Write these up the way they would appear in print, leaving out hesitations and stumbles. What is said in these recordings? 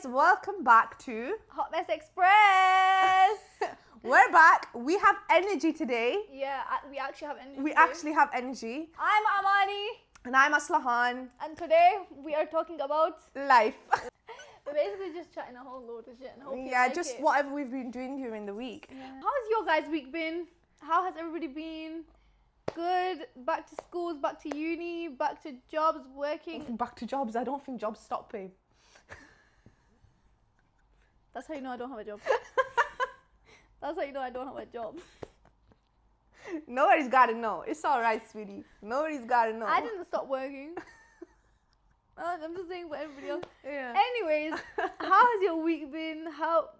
welcome back to Hot Mess Express. We're back. We have energy today. Yeah, we actually have energy. We today. actually have energy. I'm Amani. And I'm Aslahan. And today we are talking about Life. we're basically just chatting a whole load of shit and hopefully Yeah, like just it. whatever we've been doing during the week. Yeah. How's your guys' week been? How has everybody been? Good. Back to schools, back to uni, back to jobs, working. Back to jobs. I don't think jobs stop, babe. That's how you know I don't have a job. That's how you know I don't have a job. Nobody's got to know. It's all right, sweetie. Nobody's got to know. I didn't stop working. I'm just saying for everybody else. Yeah. Anyways, how has your week been?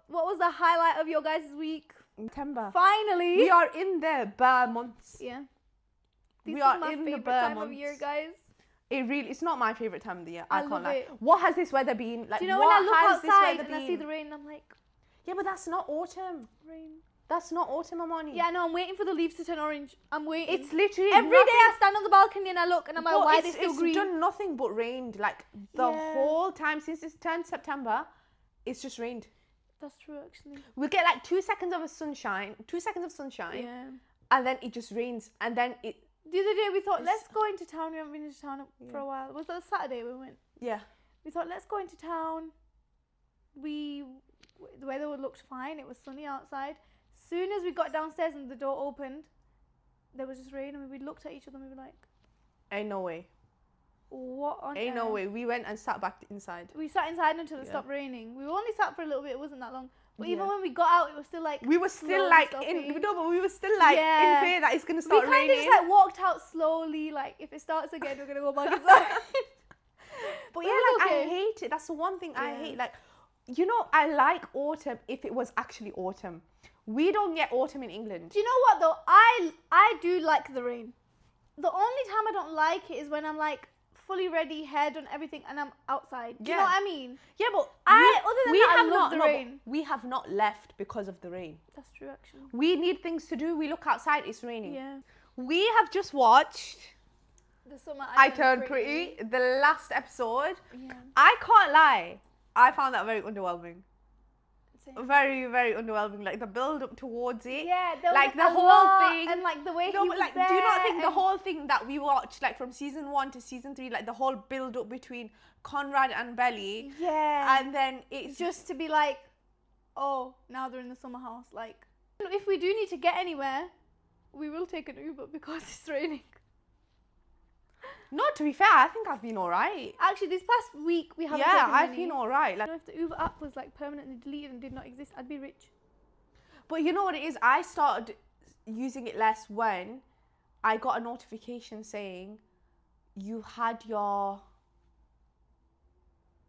What was the highlight of your guys' week? September. Finally. We are in the bare months. Yeah. We This are is my in the favorite bare time of months. year, guys. It's not my favorite time of the year. I can't love lie. it. What has this weather been? Like, Do you know when what I look has this outside weather and I see been? the rain, I'm like, Yeah, but that's not autumn. rain. That's not autumn, Amani. Yeah, no, I'm waiting for the leaves to turn orange. I'm waiting. It's literally Every day I stand on the balcony and I look and I'm like, But why are they still it's green? done nothing but rained. Like the Yeah. whole time since it's turned September, it's just rained. That's true, actually. We get like 2 seconds of sunshine, Yeah. and then it just rains, and then it. The other day we thought, It's- let's go into town. We haven't been into town for a while. Was that Saturday we went? Yeah. We thought, let's go into town. The weather looked fine. It was sunny outside. Soon as we got downstairs and the door opened, there was just rain, and we looked at each other and we were like, Ain't no way. what on Ain't no earth? way. We went and sat back inside. We sat inside until it Yeah. stopped raining. We only sat for a little bit. It wasn't that long. But even Yeah. when we got out, it was still like We were still slowly like stopping. in. No, but we were still like Yeah. in fear that it's gonna We start kind of raining. just like walked out slowly. Like if it starts again, we're gonna go back inside. But But yeah, it was like I okay. hate it. That's the one thing I Yeah. hate. Like, you know, I like autumn if it was actually autumn. We don't get autumn in England. Do you know what though? I do like the rain. The only time I don't like it is when I'm like fully ready, hair done, everything, and I'm outside. Do you know Yeah. what I mean? Yeah, but Other than that, I love the but rain. we have not left because of the rain. That's true, actually. We need things to do. We look outside, it's raining. Yeah. We have just watched The summer I Turned Pretty, the last episode. Yeah. I can't lie, I found that very underwhelming. Same. Very, very underwhelming. Like the build up towards it. Yeah, there was Like, the a whole lot, thing- and like the way No, he but was like, there. do you not think the and- whole thing that we watched, like from season 1 to season 3, like the whole build up between Conrad and Belly, Yeah. and then it's just to be like, oh, now they're in the summer house. Like, if we do need to get anywhere, we will take an Uber because it's raining. No, to be fair, I think I've been alright. Actually, this past week we haven't Yeah, taken I've many. been alright. You Like, know, if the Uber app was like permanently deleted and did not exist, I'd be rich. but you know what it is? I started using it less when I got a notification saying you had your.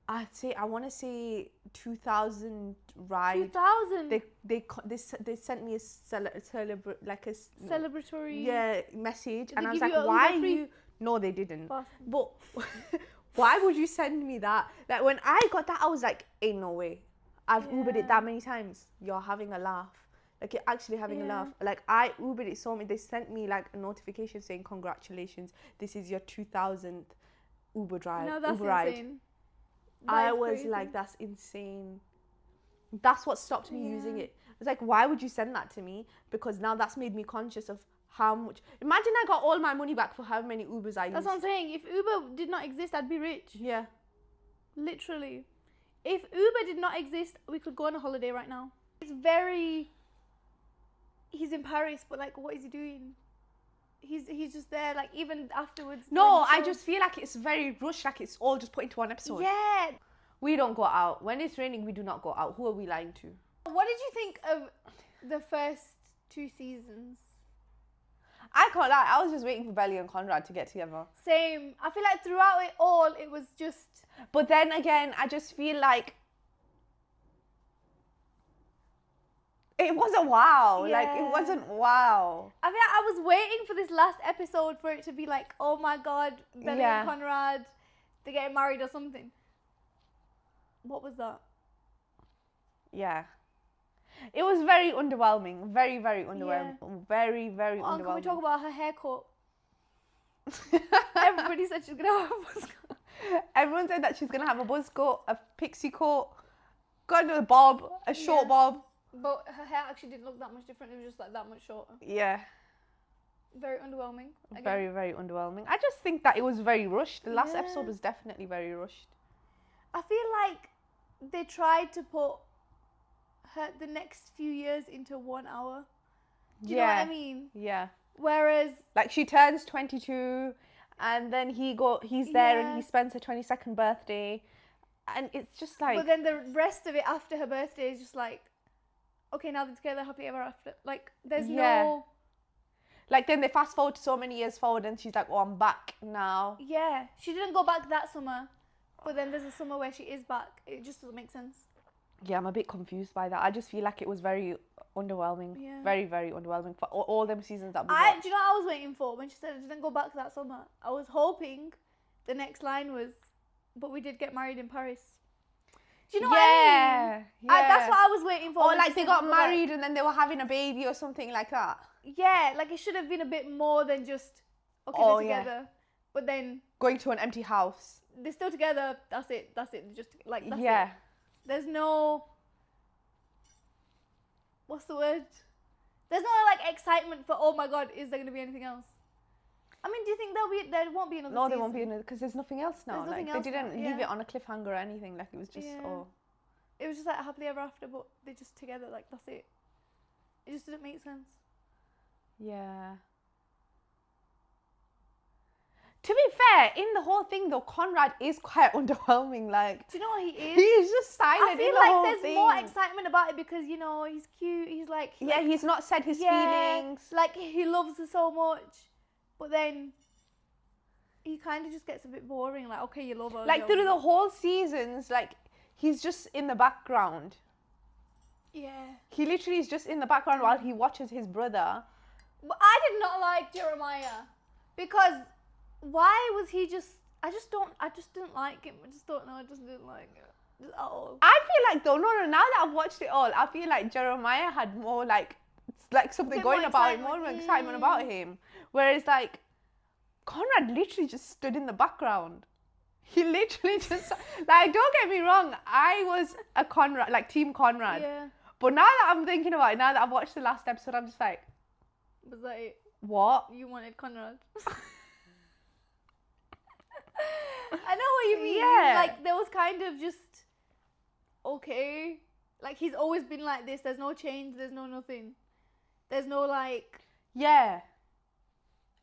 I want to say 2,000 ride. 2000 They sent me a celebratory. yeah message, Did and they I was give like, you a why Uber free? you? No, they didn't. Bastard. But why would you send me that? Like when I got that, I was like, ain't no way. I've Ubered Yeah. it that many times. You're having a laugh. Like you're actually having a Yeah. laugh. Like I Ubered it so many. They sent me like a notification saying congratulations. This is your 2,000th Uber drive. No, that's Uber ride. insane. That I is was crazy. like, that's insane. That's what stopped me using Yeah. it. I was like, why would you send that to me? Because now that's made me conscious of how much. Imagine I got all my money back for how many Ubers I That's used. what I'm saying. If Uber did not exist, I'd be rich. Yeah. Literally. If Uber did not exist, we could go on a holiday right now. It's very. He's in Paris, but like, what is he doing? He's just there, like, even afterwards. No, when I just feel like it's very rushed, like it's all just put into one episode. Yeah. We don't go out. When it's raining, we do not go out. Who are we lying to? What did you think of the first 2 seasons? I can't lie. I was just waiting for Belly and Conrad to get together. Same. I feel like throughout it all, it was just. But then again, I just feel like it wasn't wow. Like, it Yeah. wasn't wow. I feel like I was waiting for this last episode for it to be like, oh my god, Belly Yeah. and Conrad, they're getting married or something. What was that? Yeah. It was very underwhelming. Very, very underwhelming. Very, very Oh, and can we underwhelming. talk about her haircut? Everybody said she's gonna have a buzz cut. Everyone said that she's going to have a buzz cut, a pixie cut, got a bob, a short Yeah. bob. But her hair actually didn't look that much different. It was just like that much shorter. Yeah, Very underwhelming. Again. very, very underwhelming. I just think that it was very rushed. The last Yeah. episode was definitely very rushed. I feel like they tried to put the next few years into 1 hour. Do you know what I mean? Yeah. Whereas, Like she turns 22 and then he's there and Yeah. he spends her 22nd birthday. And it's just like, but then the rest of it after her birthday is just like, okay, now they're together, happy ever after. Like, there's Yeah. no. like then they fast forward so many years forward and she's like, oh, I'm back now. Yeah, she didn't go back that summer, but then there's a summer where she is back. It just doesn't make sense. Yeah, I'm a bit confused by that. I just feel like it was very underwhelming. Yeah. Very, very underwhelming for all them seasons that we Do watched. you know what I was waiting for when she said it didn't go back that summer? I was hoping the next line was, but we did get married in Paris. Do you know what I mean? Yeah. That's what I was waiting for. Or when like she they said got didn't go back. married and then they were having a baby or something like that. Yeah, like it should have been a bit more than just, okay, Oh, they're yeah. together. But then Going to an empty house. they're still together. That's it. Just like, that's Yeah. it. There's no, what's the word? There's no like excitement for, oh my God, is there going to be anything else? I mean, do you think there won't be another No, season? there won't be another because there's nothing else now. There's nothing Like else they didn't now, leave yeah. it on a cliffhanger or anything. Like it was just Yeah. oh It was just like happily ever after, but they're just together. Like, that's it. It just didn't make sense. yeah. To be fair, in the whole thing though, Conrad is quite underwhelming. Like Do you know what he is? he's just I silent in feel the like whole there's thing. more excitement about it because, you know, he's cute. He's like, Yeah, he's not said his feelings. like he loves her so much, but then he kind of just gets a bit boring. Like, okay, you love her. Like through the whole seasons, like he's just in the background. yeah. He literally is just in the background while he watches his brother. But I did not like Jeremiah because why was he just? I just didn't like him. I just don't know. I just didn't like it just at all. I feel like though, no, now that I've watched it all, I feel like Jeremiah had more like something Bit going more about him, excitement. more excitement about him. Whereas like Conrad literally just stood in the background. He literally just like, don't get me wrong, I was a Conrad, like team Conrad. Yeah. But now that I'm thinking about it, now that I've watched the last episode, I'm just like, Was that it? what? You wanted Conrad. I know what you mean. Yeah. Like there was kind of just okay. Like he's always been like this. There's no change. There's no nothing. There's no like Yeah.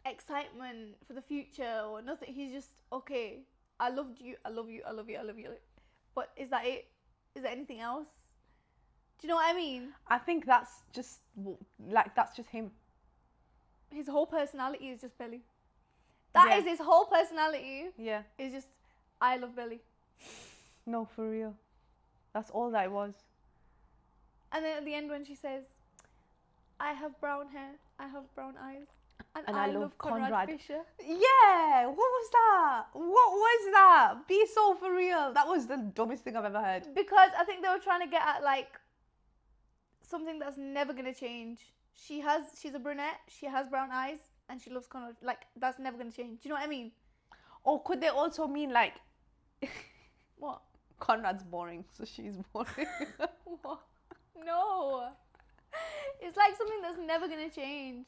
excitement for the future or nothing. He's just okay. I loved you. I love you. I love you. I love you. But is that it? Is there anything else? Do you know what I mean? I think that's just that's just him. His whole personality is just Belly. That Yeah. is his whole personality. Yeah. Is just I love Belly. No, for real. That's all that it was. And then at the end when she says, I have brown hair, I have brown eyes, and I I love love Conrad Conrad. Fisher. Yeah, what was that? What was that? Be so for real. That was the dumbest thing I've ever heard. Because I think they were trying to get at like something that's never gonna change. She's a brunette, she has brown eyes, and she loves Conrad. Like that's never gonna change. Do you know what I mean? Or could they also mean like What? Conrad's boring, so she's boring? What? No. It's like something that's never gonna change.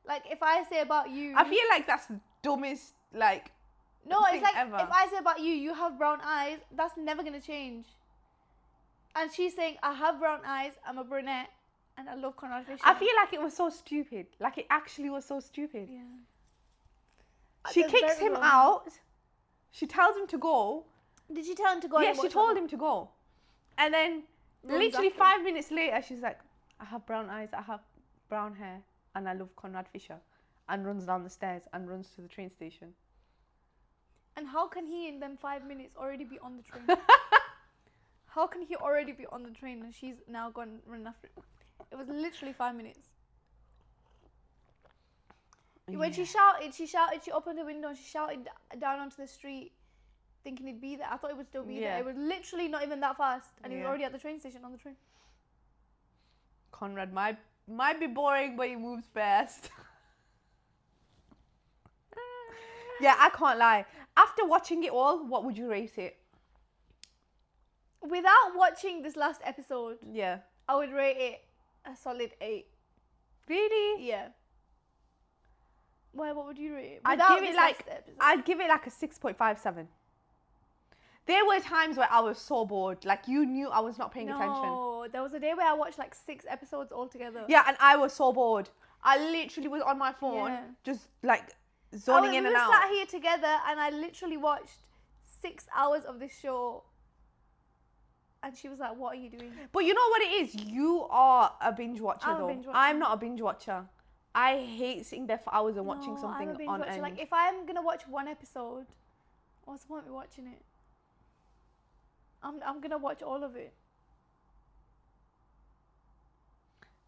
Like if I say about you, I feel like that's the dumbest like no, thing it's like ever. if I say about you, you have brown eyes. That's never gonna change. And she's saying, I have brown eyes. I'm a brunette, and I love Conrad Fisher. I feel like it was so stupid. Like it actually was so stupid. Yeah. She That's kicks very him wrong. out. She tells him to go. Did she tell him to go? Yeah, and she watch told that? him to go. And then Runs literally after. 5 minutes later, she's like, I have brown eyes, I have brown hair, and I love Conrad Fisher. And runs down the stairs and runs to the train station. And how can he in them 5 minutes already be on the train? How can he already be on the train and she's now gone running after him? It was literally 5 minutes. When she shouted, she opened the window and she shouted down onto the street thinking he'd be there. I thought he would still be Yeah. there. It was literally not even that fast. And he was Yeah. already at the train station on the train. Conrad might be boring, but he moves fast. Yeah, I can't lie. After watching it all, what would you rate it? Without watching this last episode, Yeah. I would rate it a solid 8. Really? Yeah. Why? What would you rate it? I'd Without give it this like last episode? I'd give it like a 6.57. There were times where I was so bored, like you knew I was not paying attention. No, there was a day where I watched like 6 episodes altogether. Yeah, and I was so bored. I literally was on my phone, Yeah. just like zoning in we and were out. sat here together, and I literally watched 6 hours of this show. And she was like, "What are you doing?" But you know what it is? You are a binge watcher I'm a though. binge watcher. I'm not a binge watcher. I hate sitting there for hours and watching No, something I'm a binge on watcher. end. Like if I'm gonna watch one episode, what's the point of me watching it? I'm gonna watch all of it.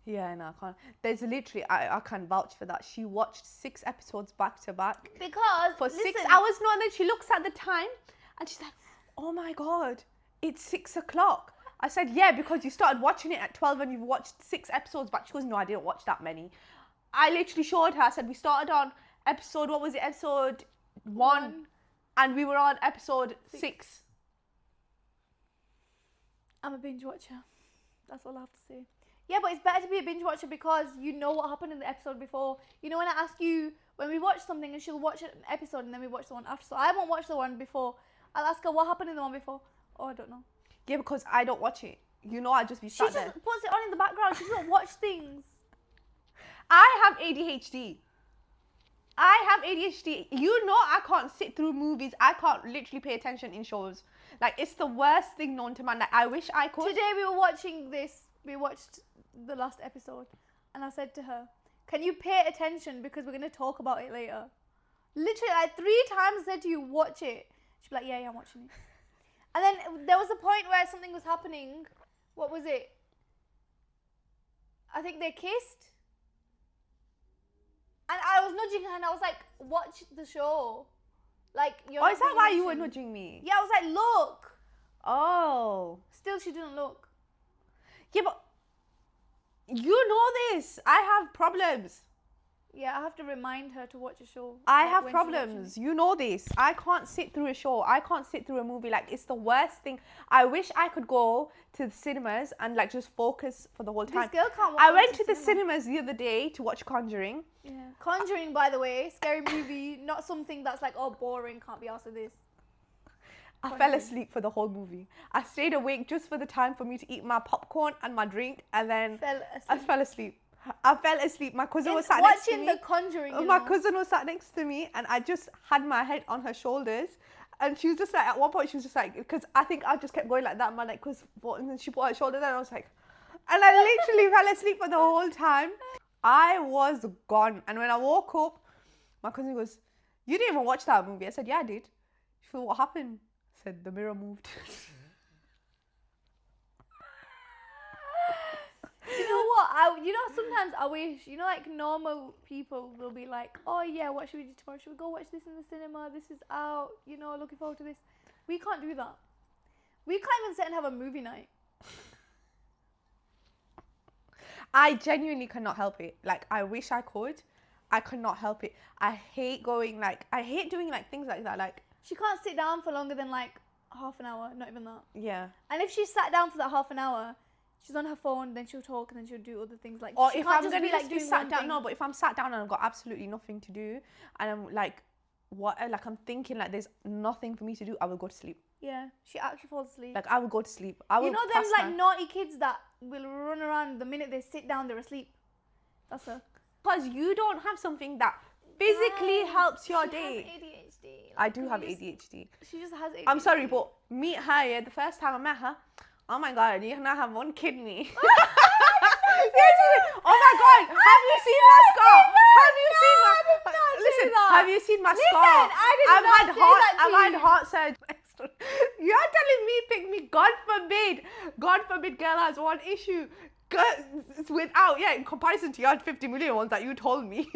Yeah, no, I can't. There's literally, I can vouch for that. She watched 6 episodes back to back Because for listen, 6 hours. No, and then she looks at the time and she's like, "Oh my god, it's 6 o'clock." I said, "Yeah, because you started watching it at 12 and you've watched 6 episodes back." She goes, "No, I didn't watch that many." I literally showed her. I said, "We started on episode, what was it, episode 1, and we were on episode 6. I'm a binge watcher. That's all I have to say. Yeah, but it's better to be a binge watcher because you know what happened in the episode before. You know when I ask you, when we watch something and she'll watch an episode and then we watch the one after. So I won't watch the one before. I'll ask her what happened in the one before. Oh, I don't know. Yeah, because I don't watch it. You know, I just be She sat just there. puts it on in the background. She doesn't watch things. I have ADHD. I have ADHD. You know I can't sit through movies. I can't literally pay attention in shows. Like, it's the worst thing known to man. Like, I wish I could. Today we were watching this. We watched the last episode. And I said to her, "Can you pay attention because we're going to talk about it later?" Literally, like 3 times I said to you, "Watch it." She'd be like, "Yeah, I'm watching it." And then there was a point where something was happening. What was it? I think they kissed. And I was nudging her and I was like, "Watch the show." Like, you're Oh, not is that paying why you were attention. nudging me? Yeah, I was like, "Look." Oh. Still, she didn't look. Yeah, but you know this. I have problems. Yeah, I have to remind her to watch a show. I like, have when she's watching problems. You know this. I can't sit through a show. I can't sit through a movie. Like, it's the worst thing. I wish I could go to the cinemas and like just focus for the whole it. time. This girl can't watch I went it to the cinemas the other day to watch Conjuring. Yeah. Conjuring, by the way, scary movie, not something that's like, oh, boring, can't be asked with this. I fell Conjuring. asleep for the whole movie. I stayed awake just for the time for me to eat my popcorn and my drink, and then Fell I asleep. fell asleep. I fell asleep. My cousin was In sat next to watching me. The Conjuring, you My know. cousin was sat next to me, and I just had my head on her shoulders. And she was just like, at one point, she was just like, because I think I just kept going like that. My neck was, and then she put her shoulders down, and I was like, and I literally fell asleep for the whole time. I was gone. And when I woke up, my cousin goes, "You didn't even watch that movie?" I said, "Yeah, I did." She said, "What happened?" I said, "The mirror moved." You know what? Sometimes I wish, like normal people will be like, "Oh yeah, what should we do tomorrow? Should we go watch this in the cinema? This is out, looking forward to this." We can't do that. We can't even sit and have a movie night. I genuinely cannot help it. Like, I wish I could. I cannot help it. I hate doing like things like that. Like, She can't sit down for longer than like half an hour, not even that. yeah. And if she sat down for that half an hour, she's on her phone, then she'll talk, and then she'll do other things. Like, Or she if can't I'm just gonna be like just be doing sat one down, thing. no. But if I'm sat down and I've got absolutely nothing to do, and I'm like, I'm thinking like there's nothing for me to do, I will go to sleep. Yeah, she actually falls asleep. Like, I will go to sleep. I will. You know them pass like my- naughty kids that will run around the minute they sit down, they're asleep. That's her. Because you don't have something that physically Guys, helps your she day. Has ADHD. I Like, do can have we just- ADHD. She just has ADHD. I'm sorry, but meet her, yeah, the first time I met her, oh my god, you now have one kidney. Oh my god, have you seen my scar? Have you seen my Listen, have you seen my scar? I did not say that to I've had you. heart surgery. You're telling me pick me, God forbid girl has one issue. Without, in comparison to your 50 million ones that you told me.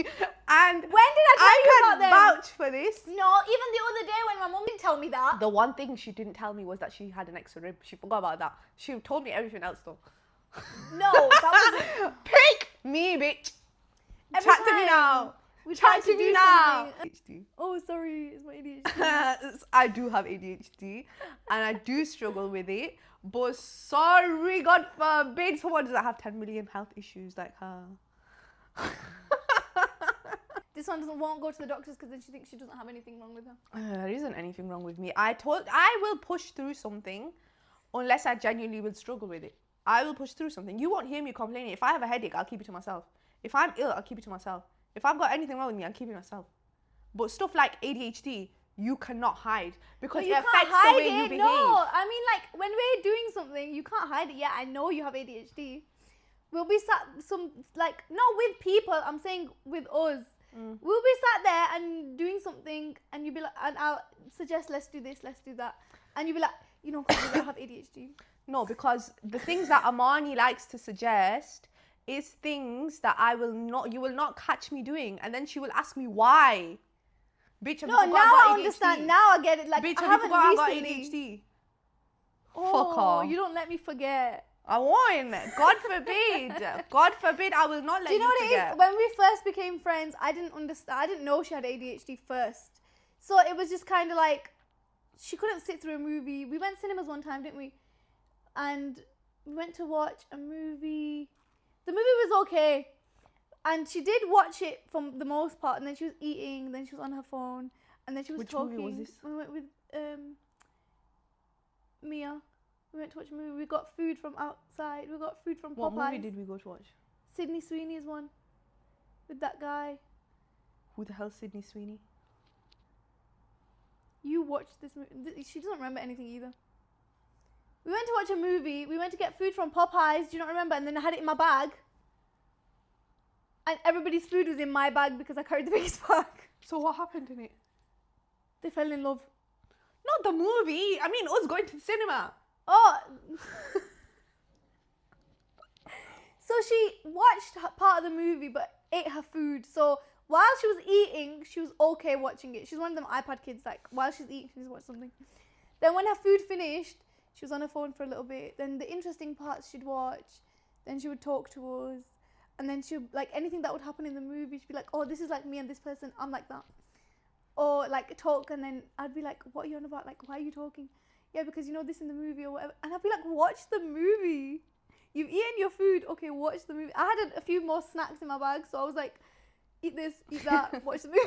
And When did I tell you can about them? vouch for this. No, even the other day when my mum didn't tell me that. The one thing she didn't tell me was that she had an extra rib. She forgot about that. She told me everything else though. No, that wasn't. Pick me, bitch. Every Chat to me time now. We tried Chat to to me do now. something. ADHD. Oh, sorry, it's my ADHD. I do have ADHD and I do struggle with it. But sorry, God forbid, someone doesn't have 10 million health issues like her. This one won't go to the doctors because then she thinks she doesn't have anything wrong with her. There isn't anything wrong with me. I will push through something unless I genuinely will struggle with it. I will push through something. You won't hear me complaining. If I have a headache, I'll keep it to myself. If I'm ill, I'll keep it to myself. If I've got anything wrong with me, I'll keep it to myself. But stuff like ADHD, you cannot hide because But it affects the way you behave. No, I mean, like, when we're doing something, you can't hide it. Yeah, I know you have ADHD. We'll be sat not with people, I'm saying with us. We'll be sat there and doing something, and you'll be like, and I'll suggest, let's do this, let's do that. And you'll be like, you know, I have ADHD. No, because the things that Amani likes to suggest is things that you will not catch me doing. And then she will ask me why. Bitch, have you No, forgot now about I ADHD? understand. Now I get it. Like, Bitch, I have you haven't forgot about recently. ADHD? Oh, Fuck off. you don't let me forget. I won't. God forbid. God forbid, I will not let Do you know what forget. it is? When we first became friends, I didn't understand. I didn't know she had ADHD first. So it was just kind of like, she couldn't sit through a movie. We went cinemas one time, didn't we? And we went to watch a movie. The movie was okay. And she did watch it for the most part. And then she was eating. Then she was on her phone. And then she was Which talking. movie was this? We went with Mia. We went to watch a movie. We got food from outside. We got food from What Popeyes. movie did we go to watch? Sydney Sweeney's one. With that guy. Who the hell's Sydney Sweeney? You watched this movie. She doesn't remember anything either. We went to watch a movie. We went to get food from Popeyes. Do you not remember? And then I had it in my bag. And everybody's food was in my bag because I carried the biggest bag. So what happened in it? They fell in love. Not the movie. I mean, us going to the cinema. Oh. So she watched part of the movie but ate her food. So while she was eating, she was okay watching it. She's one of them iPad kids, like, while she's eating, she just watch something. Then when her food finished, she was on her phone for a little bit. Then the interesting parts she'd watch. Then she would talk to us. And then she would, like, anything that would happen in the movie, she'd be like, oh, this is like me and this person. I'm like that. Or, like, talk, and then I'd be like, what are you on about? Like, why are you talking? Yeah, because you know this in the movie or whatever. And I'd be like, watch the movie. You've eaten your food. Okay, watch the movie. I had a few more snacks in my bag, so I was like, eat this, eat that, watch the movie.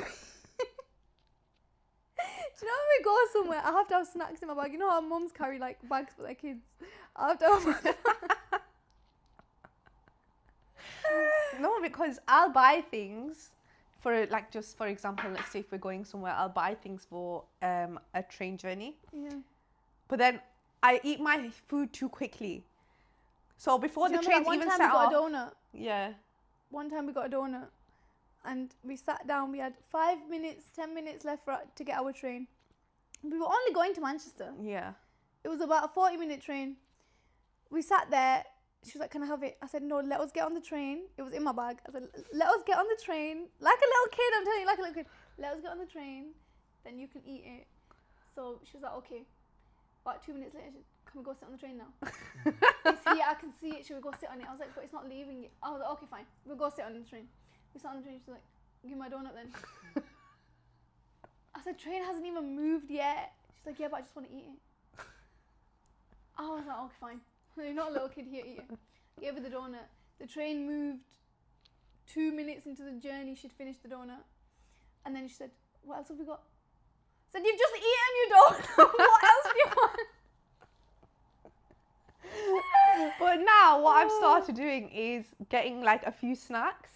Do you know when we go somewhere, I have to have snacks in my bag. You know how mums carry, like, bags for their kids? I have to have No, because I'll buy things for, like, just for example, let's say if we're going somewhere, I'll buy things for a train journey. Yeah. But then I eat my food too quickly. So before the train's even set off. One time we got a donut. Yeah. One time we got a donut. And we sat down. We had 5 minutes, 10 minutes left to get our train. We were only going to Manchester. Yeah. It was about a 40-minute train. We sat there. She was like, can I have it? I said, no, let us get on the train. It was in my bag. I said, let us get on the train. Like a little kid, I'm telling you, like a little kid. Let us get on the train. Then you can eat it. So she was like, okay. About 2 minutes later, she said, can we go sit on the train now? It's here, I can see it. Should we go sit on it? I was like, but it's not leaving it. I was like, okay, fine. We'll go sit on the train. We sat on the train. She's like, give me my donut then. I said, train hasn't even moved yet. She's like, yeah, but I just want to eat it. I was like, okay, fine. You're not a little kid here, eat it. Gave her the donut. The train moved 2 minutes into the journey. She'd finished the donut. And then she said, what else have we got? I said, you've just eaten your donut. What else do you want? But now what I've started doing is getting like a few snacks.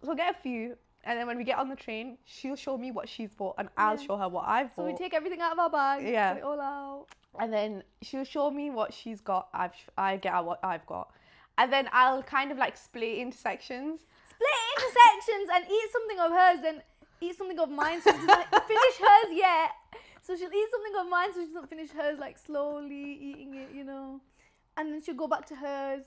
So get a few, and then when we get on the train, she'll show me what she's bought and I'll show her what I've bought. So we take everything out of our bags, Yeah. put it all out. And then she'll show me what she's got, I get out what I've got. And then I'll kind of like split into sections. Split it into sections and eat something of hers, then eat something of mine. So she's like, finish hers yet. So she'll eat something of mine so she doesn't finish hers, like slowly eating it, you know. And then she'll go back to hers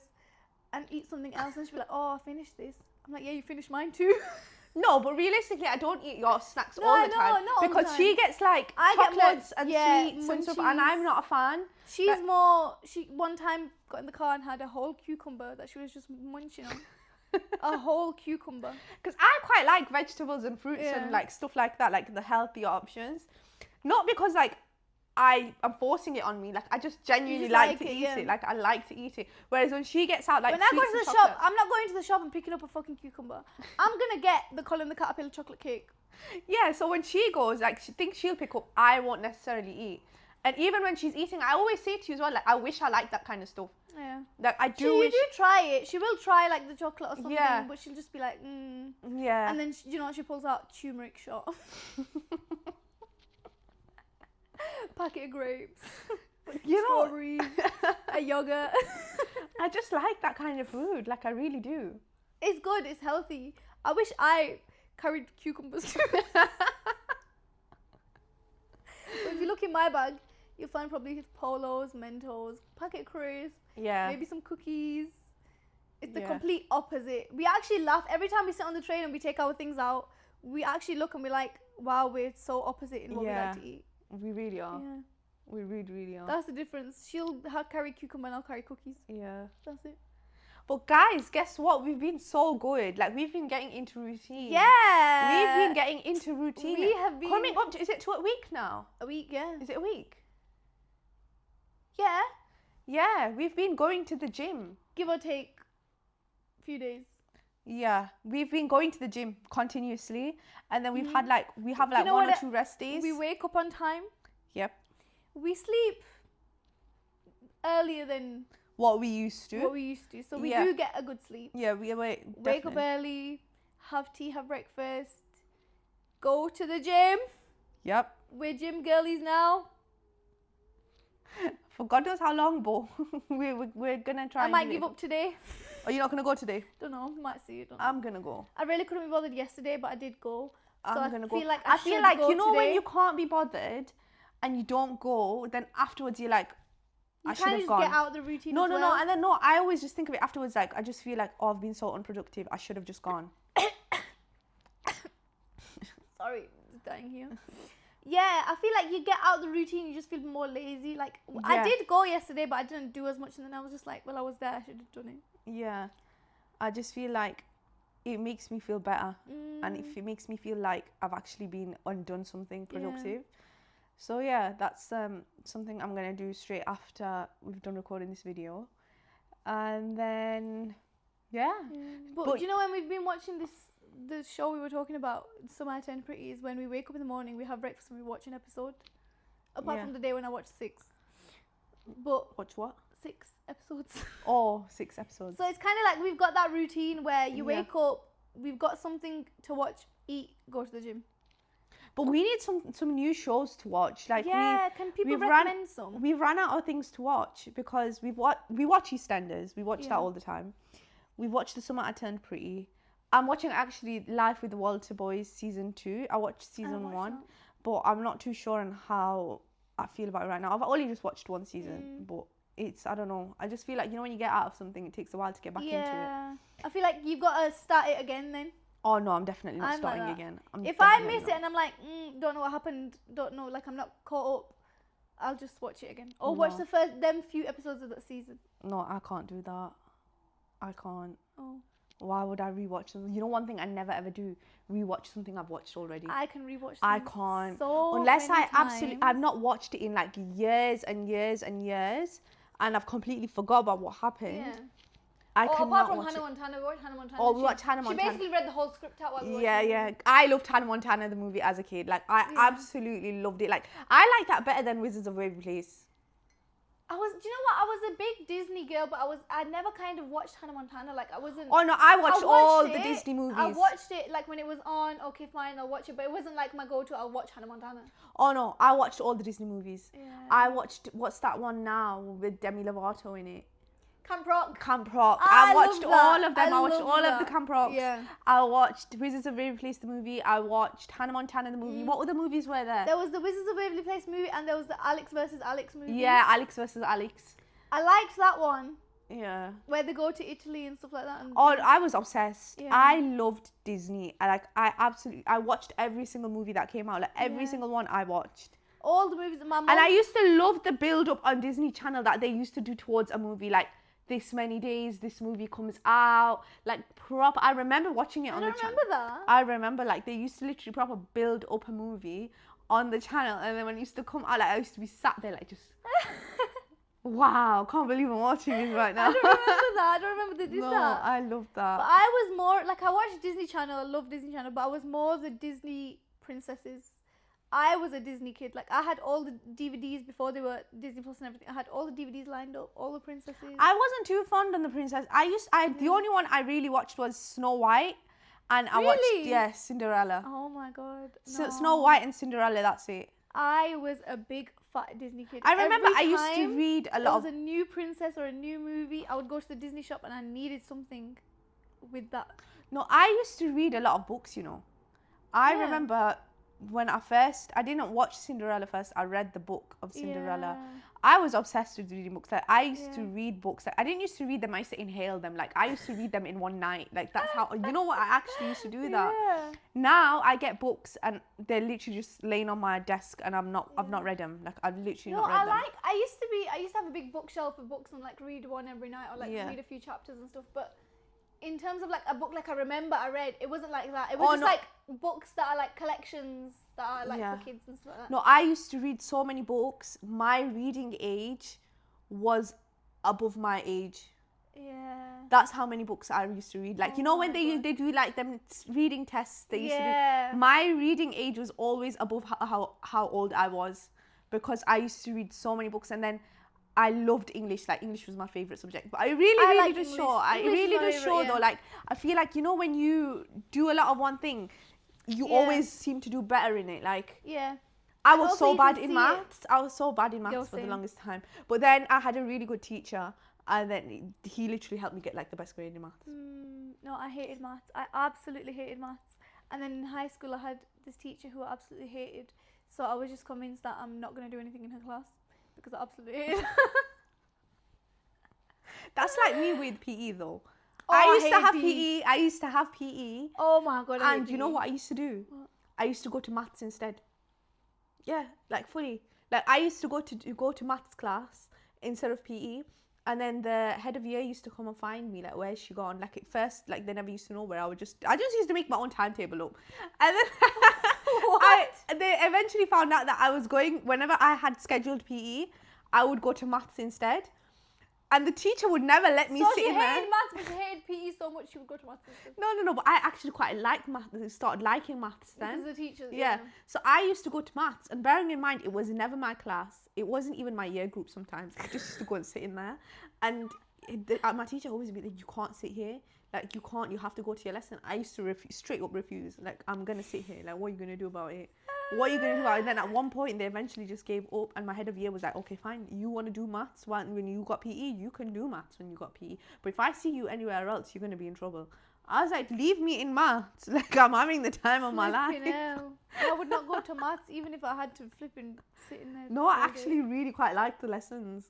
and eat something else and she'll be like, oh, I finished this. I'm like, yeah, you finished mine too. No, but realistically, I don't eat your snacks No, all I the know, time. not all the because time. she gets like I get more- chocolates and yeah, sweets and stuff, munchies. and I'm not a fan. She's more, she one time got in the car and had a whole cucumber that she was just munching on. A whole cucumber. Because I quite like vegetables and fruits Yeah. and like stuff like that, like the healthier options. Not because like I am forcing it on me, like I just genuinely just like like to it, eat yeah. it. Like I like to eat it. Whereas when she gets out like When I go sweets to and the chocolate, shop, I'm not going to the shop and picking up a fucking cucumber. I'm gonna get the Colin the Caterpillar chocolate cake. yeah. So when she goes, like she thinks she'll pick up, I won't necessarily eat. And even when she's eating, I always say to you as well, like I wish I liked that kind of stuff. Yeah. Like I She, do you wish. do try it. She will try like the chocolate or something, Yeah. but she'll just be like, Yeah. And then you know what she pulls out? Turmeric shot. Packet of grapes. You know, Strawberries. A yogurt. I just like that kind of food. Like I really do. It's good. It's healthy. I wish I carried cucumbers too. But if you look in my bag, you'll find probably Polos, Mentos, packet crisps, Yeah. maybe some cookies. It's the Yeah. complete opposite. We actually laugh every time we sit on the train and we take our things out. We actually look and we're like, wow, we're so opposite in what we Yeah. like to eat. We really are. Yeah, We really are. that's the difference. She'll carry cucumber and I'll carry cookies. Yeah. That's it. But guys, guess what? We've been so good. Like we've been getting into routine. Yeah. We've been getting into routine. We have been Coming up to, is it to a week now? a week. Yeah. Is it a week? Yeah. Yeah, we've been going to the gym. Give or take a few days. Yeah, we've been going to the gym continuously, and then we've had like we have You like know one or what? two rest days. We wake up on time. Yep. We sleep earlier than What we used to. what we used to, so we Yeah. do get a good sleep. Yeah, we wake Wake up early, have tea, have breakfast, go to the gym. Yep. We're gym girlies now. For God knows how long, but we're gonna try. I and might do give it. up today. Are you not gonna go today? Don't know. Might see. Don't know. I'm gonna go. I really couldn't be bothered yesterday, but I did go. So I'm gonna go. feel like I feel should like go you know when today. you can't be bothered, and you don't go, then afterwards you're like, You I should kind have of gone. get out the routine. No, as no, well. no, and then no. I always just think of it afterwards. Like I just feel like, oh, I've been so unproductive. I should have just gone. Sorry, just dying here. Yeah, I feel like you get out the routine, you just feel more lazy. Like, I Yeah. did go yesterday, but I didn't do as much. And then I was just like, well, I was there, I should have done it. Yeah, I just feel like it makes me feel better, and if it makes me feel like I've actually been done something productive. So yeah, that's something I'm gonna do straight after we've done recording this video, and then yeah. But, But- do you know when we've been watching the show we were talking about, Summer I Turned Pretty, is when we wake up in the morning, we have breakfast and we watch an episode. Apart Yeah. from the day when I watched 6. But Watch what? 6 episodes. Oh, 6 episodes. So it's kind of like we've got that routine where you Yeah. wake up, we've got something to watch, eat, go to the gym. But we need some new shows to watch. Like Yeah, can people we've recommend some? we've run out of things to watch because we watch EastEnders. We watch Yeah. that all the time. We've watched The Summer I Turned Pretty. I'm watching actually Life with the Walter Boys season 2. I watched season watched 1, that. but I'm not too sure on how I feel about it right now. I've only just watched one season, but it's, I don't know. I just feel like, you know, when you get out of something, it takes a while to get back into it. Yeah, I feel like you've got to start it again then. Oh no, I'm definitely not I'm like starting that. again. I'm If I definitely miss it not. and I'm like, don't know what happened, don't know, like I'm not caught up, I'll just watch it again. Or watch No. the first, them few episodes of that season. No, I can't do that. I can't. Oh, Why would I rewatch them? You know, one thing I never ever do, rewatch something I've watched already. I can rewatch I things can't. so Unless many I absolutely, I've times. not watched it in like years and years and years, and I've completely forgot about what happened. Yeah. I Or cannot apart from watch Hannah it. Montana, we watched Hannah Montana. Oh, we She- watched Hannah Montana. She basically read the whole script out while we watched Yeah, it. yeah. I loved Hannah Montana the movie as a kid. Like I Yeah. absolutely loved it. Like I like that better than Wizards of Waverly Place. Do you know what? I was a big Disney girl, but I never kind of watched Hannah Montana. Like I wasn't. Oh no, I watched all the it. Disney movies. I watched it like when it was on. Okay, fine, I'll watch it. But it wasn't like my go-to. I'll watch Hannah Montana. Oh no, I watched all the Disney movies. Yeah. I watched, what's that one now with Demi Lovato in it? Camp Rock. Camp Rock. I I watched love that. all of them. I watched love all of that. the Camp Rocks. Yeah. I watched Wizards of Waverly Place the movie. I watched Hannah Montana the movie. What other movies were there? There was the Wizards of Waverly Place movie, and there was the Alex versus Alex movie. Yeah, Alex versus Alex. I liked that one Yeah. where they go to Italy and stuff like that. And Oh, I was obsessed. Yeah. I loved Disney. I watched every single movie that came out. Like every Yeah. single one I watched. all the movies that my mom. And I used to love the build up on Disney Channel that they used to do towards a movie. Like this many days this movie comes out. Like proper. I remember watching it I on don't the channel. remember that. I remember like they used to literally proper build up a movie on the channel, and then when it used to come out, like I used to be sat there like just wow, can't believe I'm watching this right now. I don't remember that. I don't remember they did No, that. I love that. But I was more like, I watched Disney Channel. I love Disney Channel, but I was more the Disney princesses. I was a Disney kid. Like I had all the DVDs before they were Disney Plus and everything. I had all the DVDs lined up, all the princesses. I wasn't too fond on the princess. The only one I really watched was Snow White, and I watched Really? Cinderella. Oh my god. So No. Snow White and Cinderella. That's it. I was a big fat Disney kid. I remember Every I used to time read a there lot was of. a new princess or a new movie, I would go to the Disney shop and I needed something with that. No, I used to read a lot of books. You know, I Yeah. remember when I didn't watch Cinderella first. I read the book of Cinderella. Yeah. I was obsessed with reading books. Like I used to Yeah. read books. Like I didn't used to read them. I used to inhale them. Like I used to read them in one night. Like that's how you know what I actually used to do that. Yeah. Now I get books and they're literally just laying on my desk and I've not Yeah. read them. Like I've literally No, not read I them. I used to have a big bookshelf of books and like read one every night or like Yeah. read a few chapters and stuff. But in terms of like a book like I remember I read, it wasn't like that. It was Oh, just no. like books that are like collections that are like Yeah. for kids and stuff like that. No, I used to read so many books. My reading age was above my age. Yeah. That's how many books I used to read. Like Oh you know my when they God. they do like them reading tests. They used to Yeah. do. My reading age was always above how old I was because I used to read so many books and then. I loved English. Like English was my favorite subject, but I really like does English. show. I English is really my does favourite, show yeah. though. Like I feel like you know when you do a lot of one thing, you Yeah. always seem to do better in it. Like Yeah. I And was also so you can bad in see it. maths. I was so bad in Yo, maths for the same. longest time. But then I had a really good teacher, and then he literally helped me get like the best grade in maths. No, I hated maths. I absolutely hated maths. And then in high school, I had this teacher who I absolutely hated. So I was just convinced that I'm not going to do anything in her class because I absolutely hated her. That's like me with PE though. Oh, I I used to hated have PE. PE. I used to have PE, Oh my god. I and hated you know PE. what I used to do? What? I used to go to maths instead. Yeah, like fully. Like I used to go to maths class instead of PE, and then the head of year used to come and find me. Like, where's she gone? Like at first, like they never used to know where I just used to make my own timetable up, and then they eventually found out that I was going whenever I had scheduled PE, I would go to maths instead. And the teacher would never let me So sit she in there. hated maths, but she hated PE so much she would go to maths instead. No. But I actually quite liked maths. Started liking maths then. Because the teachers. Yeah. So I used to go to maths, and bearing in mind, it was never my class. It wasn't even my year group. Sometimes I just used to go and sit in there, and my teacher always be like, "You can't sit here. Like you can't. You have to go to your lesson." I used to straight up refuse. Like I'm gonna sit here. Like what are you gonna do about it? What are you gonna do about it? And then at one point, they eventually just gave up, and my head of year was like, "Okay, fine. You want to do maths when you got PE, you can do maths when you got PE. But if I see you anywhere else, you're gonna be in trouble." I was like, "Leave me in maths. Like I'm having the time of my life." Flipping hell. I would not go to maths even if I had to flipping sit in there. No, I all day. actually really quite liked the lessons.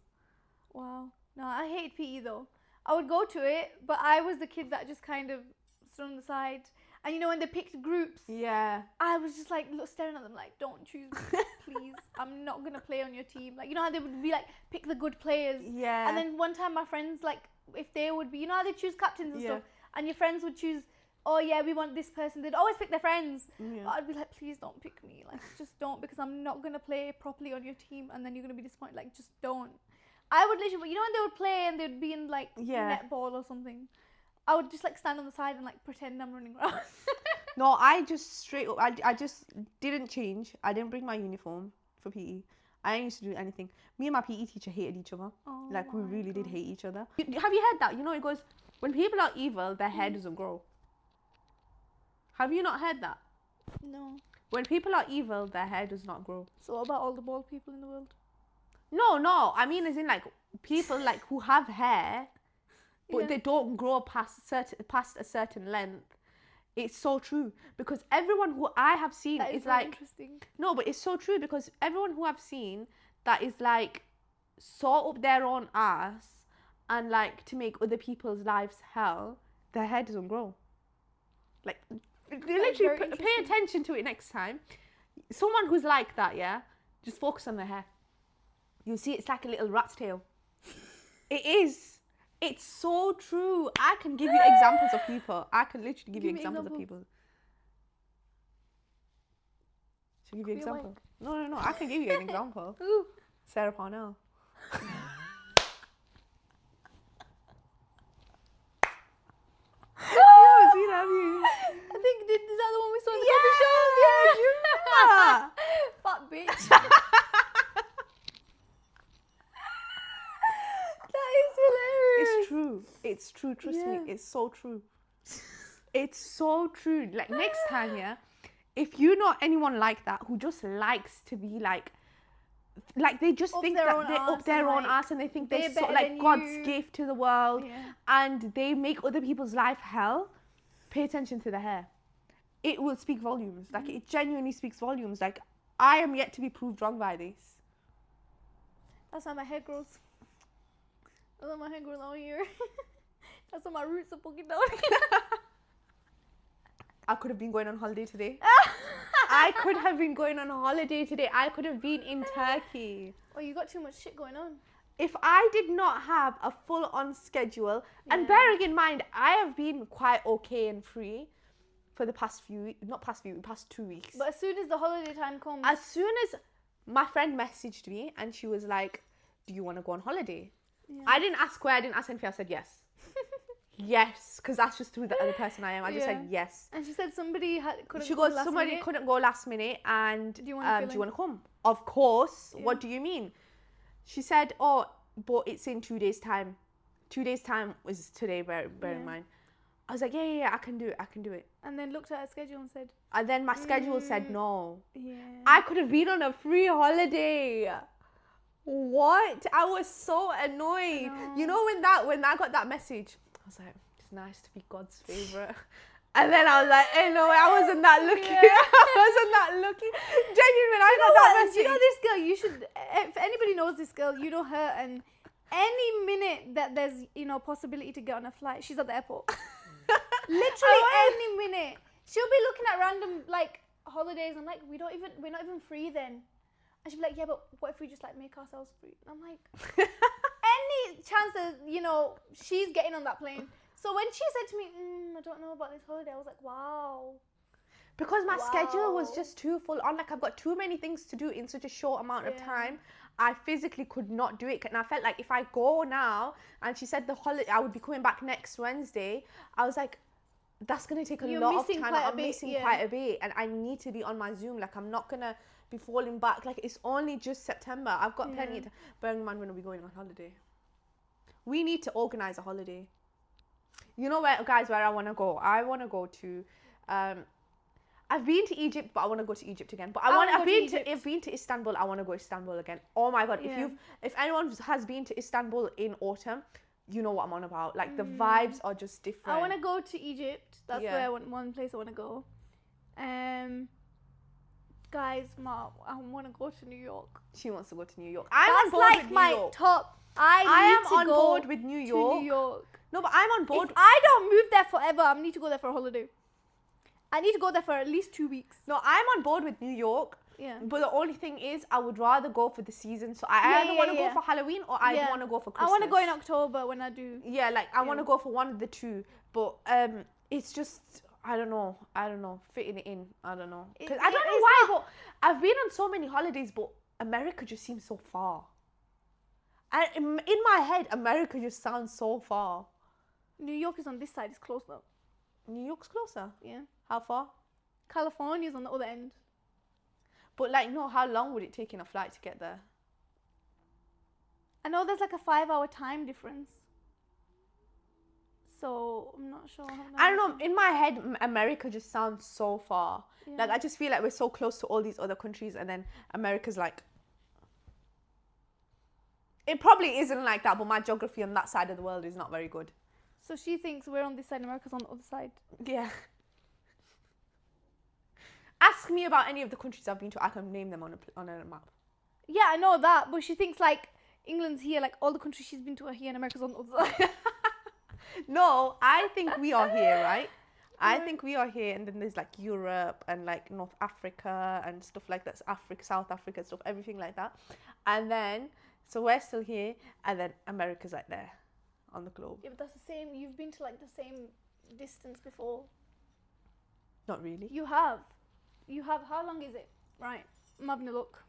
Wow. No, I hated PE though. I would go to it, but I was the kid that just kind of stood on the side. And you know when they picked groups, Yeah. I was just like staring at them like, don't choose me, please. I'm not gonna play on your team. Like you know how they would be like, pick the good players. Yeah. And then one time my friends like, if they would be, you know how they choose captains and Yeah. stuff, and your friends would choose. Oh yeah, we want this person. They'd always pick their friends. Yeah. But I'd be like, please don't pick me. Like just don't, because I'm not gonna play properly on your team, and then you're gonna be disappointed. Like just don't. I would literally, you know when they would play and they'd be in like Yeah. netball or something, I would just like stand on the side and like pretend I'm running around. No, I just straight up, I just didn't change. I didn't bring my uniform for PE. I didn't used to do anything. Me and my PE teacher hated each other. Oh Like we my really did God. hate each other. Have you heard that? You know, it goes, when people are evil, their hair doesn't grow. Have you not heard that? No. When people are evil, their hair does not grow. So what about all the bald people in the world? No. I mean, as in like people like who have hair, but Yeah. they don't grow past a certain length. It's so true because everyone who I have seen That is is very like interesting. no, but it's so true because everyone who I've seen that is like so up their own ass and like to make other people's lives hell, their hair doesn't grow. Like literally very pay interesting. attention to it next time. Someone who's like that, yeah, just focus on their hair. You'll see it's like a little rat's tail. It is. It's so true. I can give you examples of people. I can literally give you Give me examples of examples. people. Should I give you an Give me a example? No. I can give you an example. Ooh. Sarah Parnell. You haven't seen that, have you? I think is that the one we saw in the Yeah, coffee shop? Yeah. Fat bitch. That is hilarious. It's true. It's true. Trust me. Yeah. It's so true. It's so true. Like next time, yeah, if you know anyone like that who just likes to be like they just Up think their that own they're arse up their and, own like, ass and they think they're they're so better like than God's you. gift to the world, Yeah. and they make other people's life hell. Pay attention to the hair. It will speak volumes. Like it genuinely speaks volumes. Like I am yet to be proved wrong by this. That's how my hair grows. That's how my hair grows out here. That's how my roots are poking down. I could have been going on holiday today. I could have been going on holiday today. I could have been in Turkey. Oh, you got too much shit going on. If I did not have a full-on schedule, and Yeah. bearing in mind, I have been quite okay and free for the past 2 weeks. But as soon as the holiday time comes, As soon as my friend messaged me and she was like, "Do you want to go on holiday?" yeah. I didn't ask where, I didn't ask anything. I said yes. Yes, because that's just who the other person I am. I just said Yeah. yes. And she said somebody couldn't She come goes, last somebody minute. couldn't go last minute, and Do you wanna fill do you in? want to come? Of course. Yeah. What do you mean? She said, "Oh, but it's in 2 days' time. 2 days' time was today. Bear in Yeah. mind." I was like, yeah, I can do it. And then looked at her schedule and said, And then my schedule said no. yeah. I could have been on a free holiday. What? I was so annoyed. You know when I got that message, I was like, it's nice to be God's favorite. And then I was like, hey, no, I wasn't that lucky. Yeah. I wasn't that lucky. Genuinely, I got that message. You know this girl, you should, if anybody knows this girl, you know her, and any minute that there's, possibility to get on a flight, she's at the airport. Literally any minute. She'll be looking at random, like, holidays. I'm like, we're not even free then. And she'll be like, yeah, but what if we just, like, make ourselves free? And I'm like, any chance that, she's getting on that plane. So when she said to me, I don't know about this holiday, I was like, wow. Because my schedule was Wow. just too full on. Like, I've got too many things to do in such a short amount of Yeah. time. I physically could not do it. And I felt like if I go now, and she said the holiday, I would be coming back next Wednesday, I was like, that's going to take a You're lot of missing time. quite a I'm bit, missing yeah. quite a bit. And I need to be on my Zoom. Like, I'm not going to be falling back. Like, it's only just September. I've got plenty Yeah. of time. Bearing in mind when are we going on holiday? We need to organise a holiday. You know where, guys, where I want to go? I want to go to... I've been to Egypt, but I want to go to Egypt again. But I've been to Istanbul. I want to go to Istanbul again. Oh my god! Yeah. If anyone has been to Istanbul in autumn, you know what I'm on about. Like the vibes are just different. I want to go to Egypt. That's Yeah. where one place I want to go. Guys, I want to go to New York. She wants to go to New York. I'm on That's board like with my New York. top. I am need to on go board with New to York. New York. No, but I'm on board. If I don't move there forever, I need to go there for a holiday. I need to go there for at least 2 weeks. No, I'm on board with New York. Yeah. But the only thing is, I would rather go for the season. So I Yeah, either yeah, want to yeah. go for Halloween or I Yeah. want to go for I Christmas. want to go in October when I do. Yeah, like I want to Yeah. go for one of the two, but it's just I don't know, fitting it in. I don't know, because I don't know It's why. not- But I've been on so many holidays, but America just seems so far. And in my head, America just sounds so far. New York is on this side. It's close though. New York's closer. Yeah. How far? California's on the other end. But like, no, how long would it take in a flight to get there? I know there's like a 5-hour time difference. So I'm not sure. I don't know. In my head, America just sounds so far. Yeah. Like I just feel like we're so close to all these other countries, and then America's like. It probably isn't like that, but my geography on that side of the world is not very good. So she thinks we're on this side, America's on the other side. Yeah. Ask me about any of the countries I've been to. I can name them on a map. Yeah, I know that, but she thinks like England's here, like all the countries she's been to are here, and America's on the other side. No, I think we are here, right? I think we are here, and then there's like Europe and like North Africa and stuff like that. Africa, South Africa, stuff, everything like that. And then, so we're still here, and then America's like there. on the globe. Yeah, but that's the same. You've been to like the same distance before. Not really. You have. You have. How long is it? Right. I'm having a look.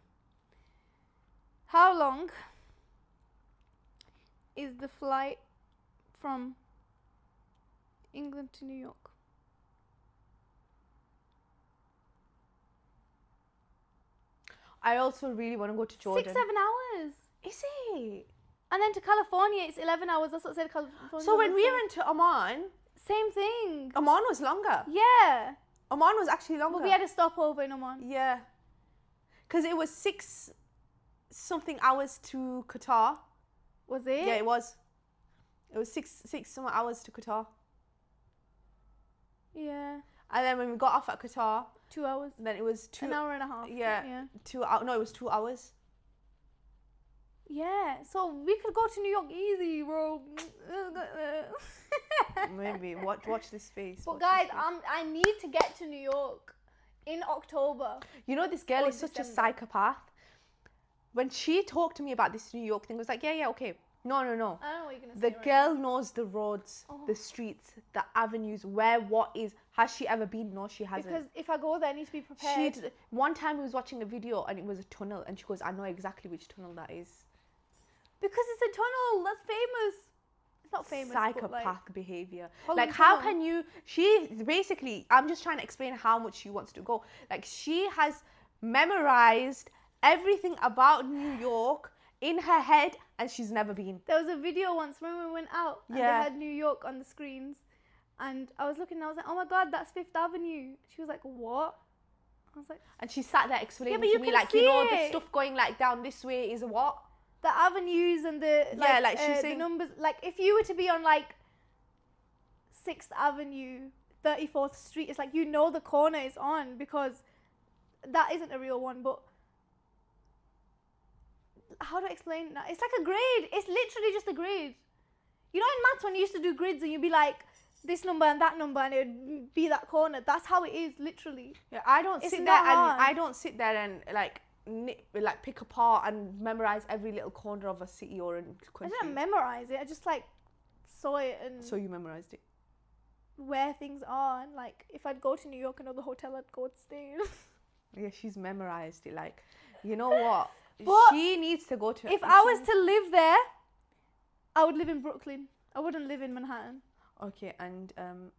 How long is the flight from England to New York? I also really want to go to Jordan. 6-7 hours. Is it? And then to California, it's 11 hours. That's what I said. California. So when we went to Oman, same thing. Oman was longer. Yeah. Oman was actually longer. But we had a stopover in Oman. Yeah. Because it was 6 something hours to Qatar. Was it? Yeah, it was. It was six some hours to Qatar. Yeah. And then when we got off at Qatar, 2 hours. then it was 2. An hour and a half. Yeah. Yeah. 2 hours. No, it was 2 hours. Yeah. So we could go to New York easy, bro. Maybe. Watch this face. But watch guys, this face. I need to get to New York in October. You know, this girl Or is such a December. psychopath. When she talked to me about this New York thing, I was like, yeah, okay. No. I don't know what you're gonna The say. right girl knows the roads, Oh. the streets, the avenues, where what is. Has she ever been? No, she now. hasn't. Because if I go there, I need to be prepared. One time we was watching a video and it was a tunnel and she goes, I know exactly which tunnel that is. Because it's a tunnel. That's famous. It's not famous. Psychopath But like, behavior. Holland Like, how Tunnel. can you? She basically, I'm just trying to explain how much she wants to go. Like, she has memorized everything about New York in her head and she's never been. there was a video once when we went out and Yeah. they had New York on the screens, and I was looking and I was like, oh my god, that's Fifth Avenue. She was like, what? I was like, And she sat there explaining but to you me, can like, you know, see the it. stuff going like down this way is what? the avenues and the Yeah, like, she's the saying- numbers. Like if you were to be on like 6th Avenue, 34th Street, it's like you know the corner is on because that isn't a real one. But how do I explain that? It's like a grid. It's literally just a grid. You know, in maths when you used to do grids and you'd be like this number and that number and it would be that corner. That's how it is, literally. Yeah, I don't It's sit there not and hard. I don't sit there and like pick apart and memorize every little corner of a city or a I country. didn't memorize it. I just like saw it and So you memorized it. where things are. And like if I'd go to New York and know the hotel I'd go to stay in. Yeah, she's memorized it. Like, you know what? But she needs to go to. If I was to live there, I would live in Brooklyn. I wouldn't live in Manhattan Okay, and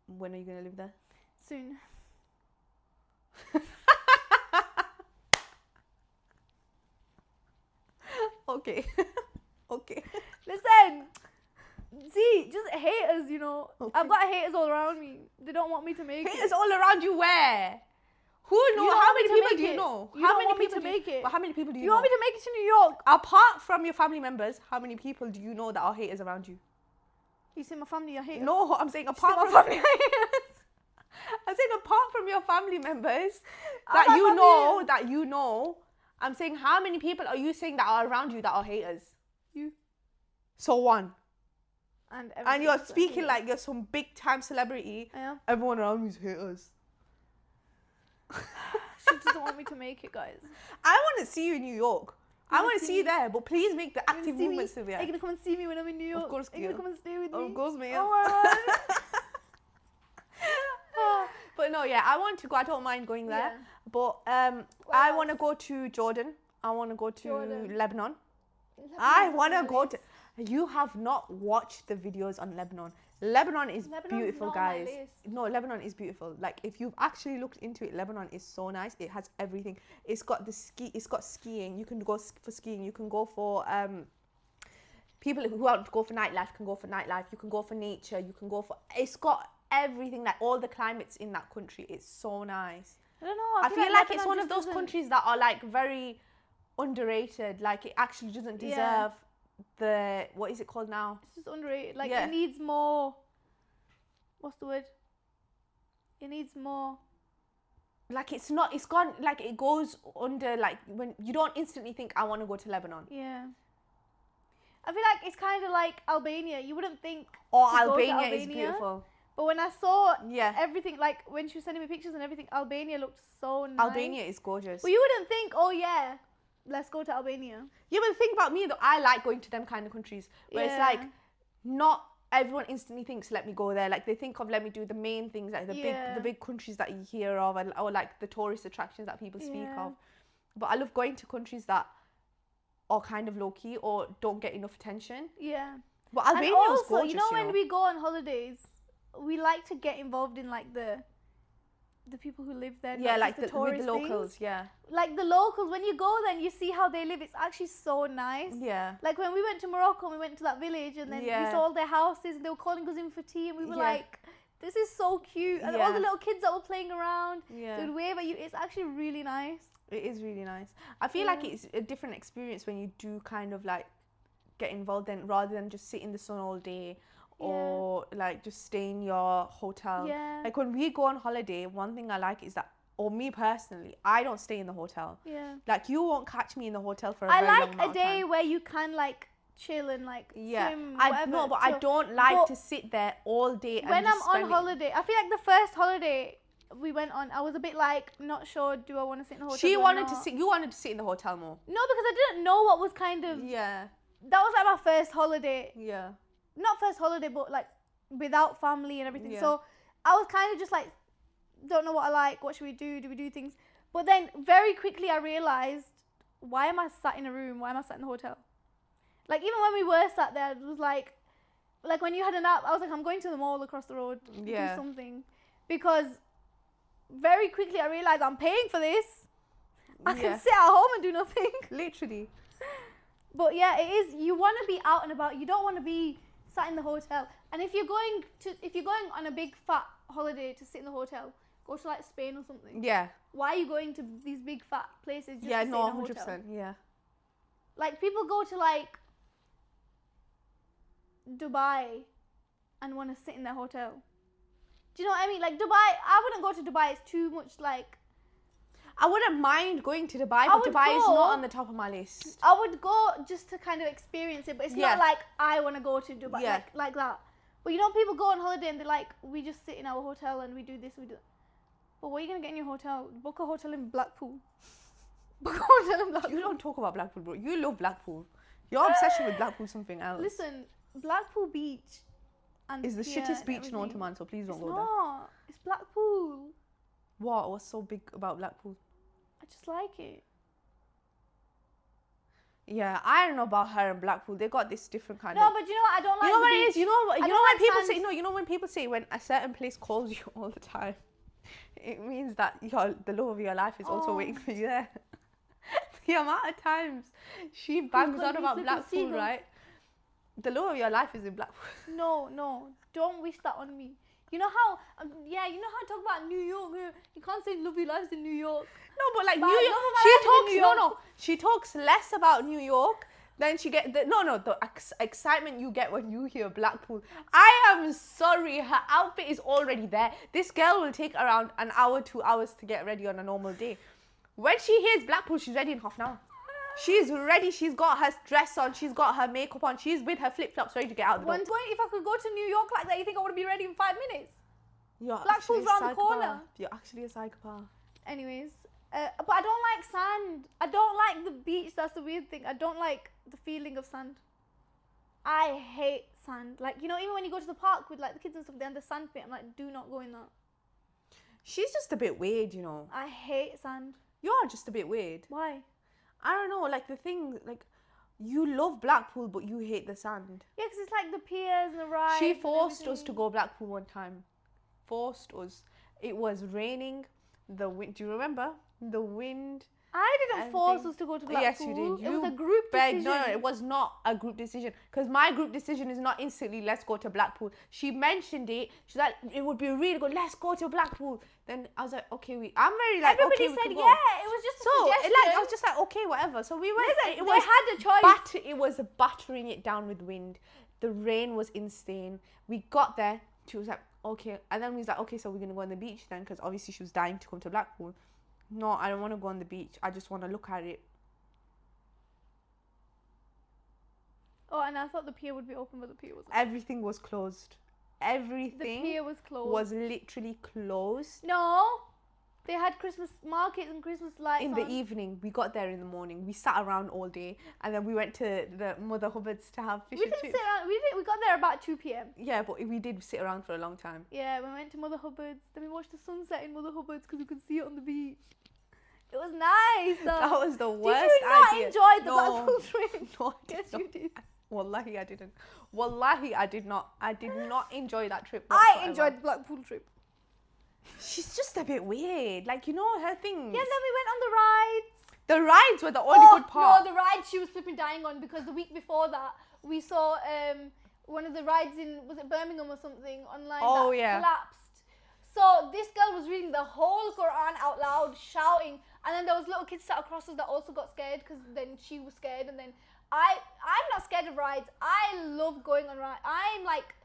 when are you gonna live there? soon. Okay. Okay. Listen, see, just haters, you know. Okay. I've got haters all around me. They don't want me to make Haters it. all around you. Where? Who know? don't How want me many to people make do you it. know? You How don't many want me people to do make it. But how many people do Do you you know? want me to make it to New York? Apart from your family members, how many people do you know that are haters around you? You say my family are haters. No, I'm saying You say apart my from. family are haters. I'm saying apart from your family members Are that my you family know, haters? that you know. I'm saying how many people are you saying that are around you that are haters? You. So one. And And you're everything else are speaking haters. like you're some big time celebrity. I am. Everyone around me is haters. She doesn't want me to make it, guys. I want to see you in New York. I wanna want to see see you me? there, but please make the You wanna active see me? movements to Are you there. gonna come and see me when I'm in New York? course, Are you gonna Kia. come and stay with me? Of course, mate. Oh my god. But no, yeah, I want to go. I don't mind going there. Yeah. But I want to go to Jordan. I want to go to Jordan. Lebanon. Lebanon's I on want to my go list. to. You have not watched the videos on Lebanon. Lebanon is Lebanon's beautiful, not on my guys. list. No, Lebanon is beautiful. Like if you've actually looked into it, Lebanon is so nice. It has everything. It's got the ski. It's got skiing. You can go for skiing. You can go for people who want to go for nightlife can go for nightlife. You can go for nature. You can go for. It's got everything. Like all the climates in that country. It's so nice. I don't know. I feel like it's Lebanon one of just those doesn't- countries that are like very underrated. Like it actually doesn't deserve Yeah. the what is it called now? It's just underrated. Like Yeah. it needs more. What's the word? It needs more. Like it's not. It's gone. Like it goes under. Like when you don't instantly think I want to go to Lebanon Yeah. I feel like it's kind of like Albania. You wouldn't think. or to go to Albania is Albania. beautiful. But when I saw Yeah, everything, like when she was sending me pictures and everything, Albania looked so nice. Albania is gorgeous. But you wouldn't think, oh yeah, let's go to Albania. Yeah, but the thing about me though, I like going to them kind of countries where it's like Yeah. not everyone instantly thinks let me go there. Like they think of let me do the main things, like the big countries that you hear of, or like the tourist attractions that people speak of. But I love going to countries that are kind of low key or don't get enough attention. Yeah. But Albania And was also, gorgeous. you know, when we go on holidays, we like to get involved in like the people who live there. Yeah, not like just with the tourist locals. things. Yeah. Like the locals, when you go there and you see how they live, it's actually so nice. Yeah. Like when we went to Morocco and we went to that village and then we saw all their houses and they were calling us in for tea and we were like, this is so cute. And all the little kids that were playing around, they would wave at you. It's actually really nice. It is really nice. I feel like it's a different experience when you do kind of like get involved then, rather than just sit in the sun all day or like just stay in your hotel. Yeah. Like when we go on holiday, one thing I like is that, or me personally, I don't stay in the hotel. Yeah. Like you won't catch me in the hotel for a very long amount of time. I like a day where you can like chill and like swim, whatever. No, but I don't like to sit there all day. When I'm on holiday, I feel like the first holiday we went on, I was a bit like not sure. Do I want to sit in the hotel? You wanted to sit in the hotel more. No, because I didn't know what was kind of. Yeah. That was like my first holiday. Yeah. Not first holiday, but like without family and everything. Yeah. So I was kind of just like, don't know what I like. What should we do? Do we do things? But then very quickly I realized, why am I sat in a room? Why am I sat in the hotel? Like even when we were sat there, it was like when you had a nap, I was like, I'm going to the mall across the road to do something, because very quickly I realized I'm paying for this. I can sit at home and do nothing. Literally. But yeah, it is. You want to be out and about. You don't want to be sat in the hotel. And if you're going on a big fat holiday to sit in the hotel, go to like Spain or something. Yeah. Why are you going to these big fat places just to sit in a hotel? 100%. Yeah. Like people go to like Dubai and want to sit in their hotel. Do you know what I mean? Like Dubai, I wouldn't go to Dubai. It's too much like. I wouldn't mind going to Dubai, but Dubai is not on the top of my list. I would go just to kind of experience it, but it's not like I want to go to Dubai like that. But you know, people go on holiday and they're like, we just sit in our hotel and we do this, we do that. But what are you going to get in your hotel? Book a hotel in Blackpool. Book a hotel in Blackpool. You don't talk about Blackpool, bro. You love Blackpool. Your obsession with Blackpool is something else. Listen, Blackpool Beach is the shittest beach in Ottoman, so please don't go there. It's not. It's Blackpool. What? What's so big about Blackpool? I just like it. Yeah, I don't know about her and Blackpool. They got this different kind of. No, but you know what? I don't like. You know what it is? You know when people sand. say no. You know when people say when a certain place calls you all the time, it means that the love of your life is also waiting for you there. The amount of times she bangs on about Blackpool, right? The love of your life is in Blackpool. No, don't wish that on me. You know how, you know how I talk about New York. You can't say love your life in New York. No, but like New York, she talks less about New York than she get. The excitement you get when you hear Blackpool. I am sorry, her outfit is already there. This girl will take around an hour, 2 hours to get ready on a normal day. When she hears Blackpool, she's ready in half an hour. She's ready. She's got her dress on. She's got her makeup on. She's with her flip-flops ready to get out the door. One point, if I could go to New York like that, you think I would be ready in 5 minutes? Blackpool's around the corner. You're actually a psychopath. Anyways, but I don't like sand. I don't like the beach. That's the weird thing. I don't like the feeling of sand. I hate sand. Like, you know, even when you go to the park with like the kids and stuff, they're in the sand pit. I'm like, do not go in that. She's just a bit weird, you know. I hate sand. You're just a bit weird. Why? I don't know, like the thing, like you love Blackpool, but you hate the sand. Yeah, because it's like the piers and the rides. She forced us to go Blackpool one time. Forced us. It was raining. The wind. Do you remember the wind? I didn't force us to go to Blackpool. Yes, you did. It was a group decision. No, it was not a group decision. Because my group decision is not instantly, let's go to Blackpool. She mentioned it. She's like, it would be really good. Let's go to Blackpool. Then I was like, okay, I'm very like, everybody okay, said yeah. It was just a suggestion. I was just like, okay, whatever. So we went. Listen, they had a choice. It was battering it down with wind. The rain was insane. We got there. She was like, okay. And then we was like, okay, so we're going to go on the beach then. Because obviously she was dying to come to Blackpool. No, I don't want to go on the beach. I just want to look at it. Oh, and I thought the pier would be open, but the pier wasn't. Everything was closed. Everything the pier was closed. Was literally closed. No. They had Christmas markets and Christmas lights In the on. evening, we got there in the morning. We sat around all day, and then we went to the Mother Hubbard's to have fish We and didn't chips. sit around. We got there about 2 p.m. Yeah, but we did sit around for a long time. Yeah, we went to Mother Hubbard's. Then we watched the sunset in Mother Hubbard's because we could see it on the beach. It was nice. That was the worst Did you not idea. enjoy the No. Blackpool trip? No, I did Yes, not. you did. Wallahi, I didn't. Wallahi, I did not. I did not enjoy that trip. I whatsoever. enjoyed the Blackpool trip. She's just a bit weird. Like, you know, her things. Yeah, then we went on the rides. The rides were the only good part. No, the ride she was flipping dying on because the week before that we saw one of the rides in, was it Birmingham or something online Oh, that yeah. collapsed. So this girl was reading the whole Quran out loud, shouting, and then there was little kids sat across us that also got scared because then she was scared, and then I'm not scared of rides. I love going on rides. I'm like,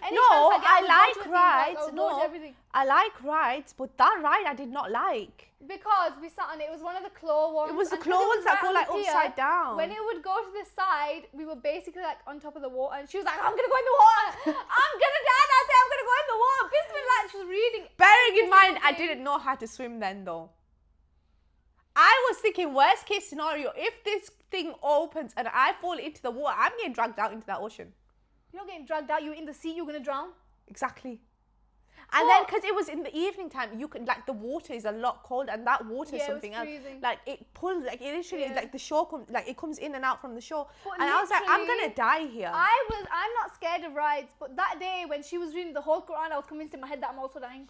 any No, chance I get, I will go like to a theme park, rides. I'll go to No. everything. I like rides, but that ride I did not like. Because we sat on it, it was one of the claw ones. It was the and claw 'cause it ones was that right go on like the pier, upside down. When it would go to the side, we were basically like on top of the water, and she was like, "I'm gonna go in the water. I'm gonna die. That's it. I'm gonna go in the water." Bismillah. She was reading. Bearing in every mind, single I thing. didn't know how to swim then, though. I was thinking, worst case scenario, if this thing opens and I fall into the water, I'm getting dragged out into that ocean. You're not getting dragged out. You're in the sea. You're gonna drown. Exactly. And then, because it was in the evening time, you could, like, the water is a lot cold, and that water is Yeah, it was something else. freezing. Like, it pulls, like, it literally, Yeah. like, the shore comes, like, it comes in and out from the shore. But And I was like, I'm literally, gonna die here. I'm not scared of rides, but that day when she was reading the whole Quran, I was convinced in my head that I'm also dying.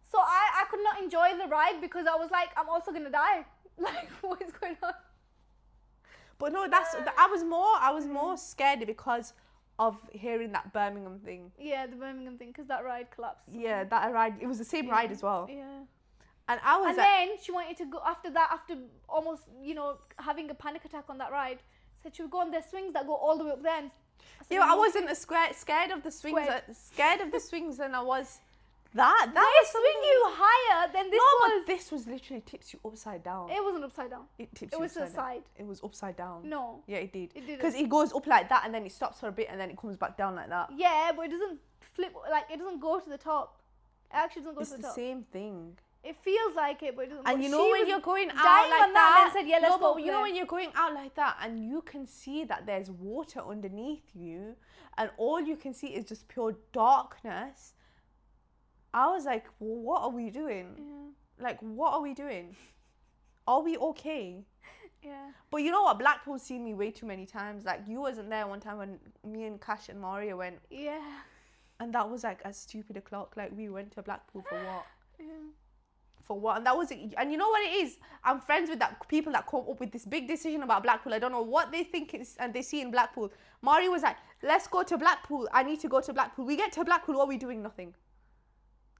So I could not enjoy the ride because I was like, I'm also gonna die. Like, what is going on? But no, I was more scared because of hearing that Birmingham thing. Yeah, the Birmingham thing, because that ride collapsed. Yeah, that ride, it was the same ride as well. Yeah. And I was And like, then she wanted to go after that, after almost, having a panic attack on that ride. Said she would go on their swings that go all the way up there. I said, yeah, but I "No." wasn't as scared of the swings, Squared. scared of the swings than I was that. They was swing something- you higher than this No, was. but this was literally tips you upside down. It wasn't upside down. It tips It you was to the upside down. side. It was upside down. No. Yeah, it did. It didn't. Because it goes up like that and then it stops for a bit and then it comes back down like that. Yeah, but it doesn't flip, like, it doesn't go to the top. It actually doesn't go It's to the the top. same thing. It feels like it, but it doesn't. And but you she know when was you're going out dying like on that and then said, "Yeah, let's no, go but up you know there." when you're going out like that and you can see that there's water underneath you and all you can see is just pure darkness. I was like, well, what are we doing? Yeah. Like, what are we doing? Are we okay? Yeah. But you know what? Blackpool's seen me way too many times. Like, you wasn't there one time when me and Cash and Maria went, Yeah. and that was like as stupid o'clock. Like, we went to Blackpool for what? Yeah. For what? And that was, and you know what it is? I'm friends with that people that come up with this big decision about Blackpool. I don't know what they think is, and they see in Blackpool. Maria was like, let's go to Blackpool. I need to go to Blackpool. We get to Blackpool, what are we doing? Nothing.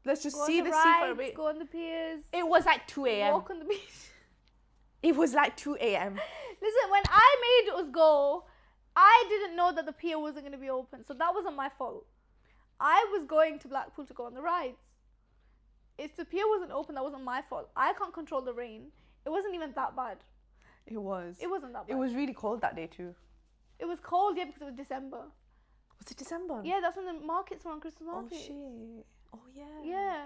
Let's just Go see on the the sea for a rides, bit. go on the piers, It was like 2 a.m. walk on the beach. It was like 2 a.m. Listen, when I made us go, I didn't know that the pier wasn't going to be open, so that wasn't my fault. I was going to Blackpool to go on the rides. If the pier wasn't open, that wasn't my fault. I can't control the rain. It wasn't even that bad. It was. It wasn't that bad. It was really cold that day too. It was cold, yeah, because it was December. Was it December? Yeah, that's when the markets were on, Christmas Oh market. shit. Oh yeah. Yeah.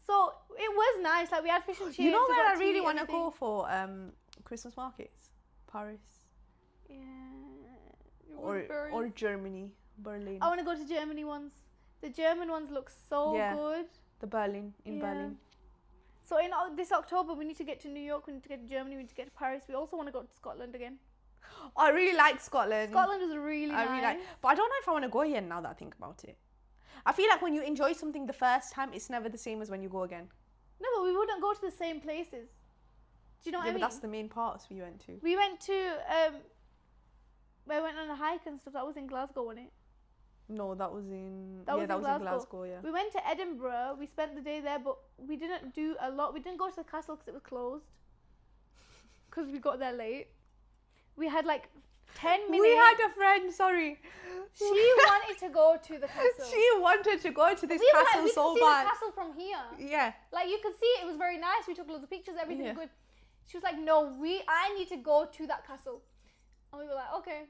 So it was nice. Like, we had fish and chips. You know we where got I really tea, want to everything. go for Christmas markets? Paris Yeah. It was very- or Germany, Berlin. I want to go to Germany ones. The German ones look so Yeah. good. The Berlin in Yeah. Berlin. So in this October, we need to get to New York, we need to get to Germany, we need to get to Paris. We also want to go to Scotland again. I really like Scotland. Scotland is really I nice. really like, but I don't know if I want to go again now that I think about it. I feel like when you enjoy something the first time, it's never the same as when you go again. No, but we wouldn't go to the same places. Do you know what Yeah, I but mean? that's the main parts we went to. We went to, we went on a hike and stuff. That was in Glasgow, wasn't it? No, that was in That was in in Glasgow. Glasgow. Yeah. We went to Edinburgh. We spent the day there, but we didn't do a lot. We didn't go to the castle because it was closed. Because we got there late. We had like 10 minutes. We had a friend. Sorry. She wanted to go to the castle. She wanted to go to this we were castle we so could see bad. the castle from here. Yeah. Like, you could see it was very nice. We took loads of pictures. Everything was Yeah. good. She was like, "No, I need to go to that castle." And we were like, "Okay,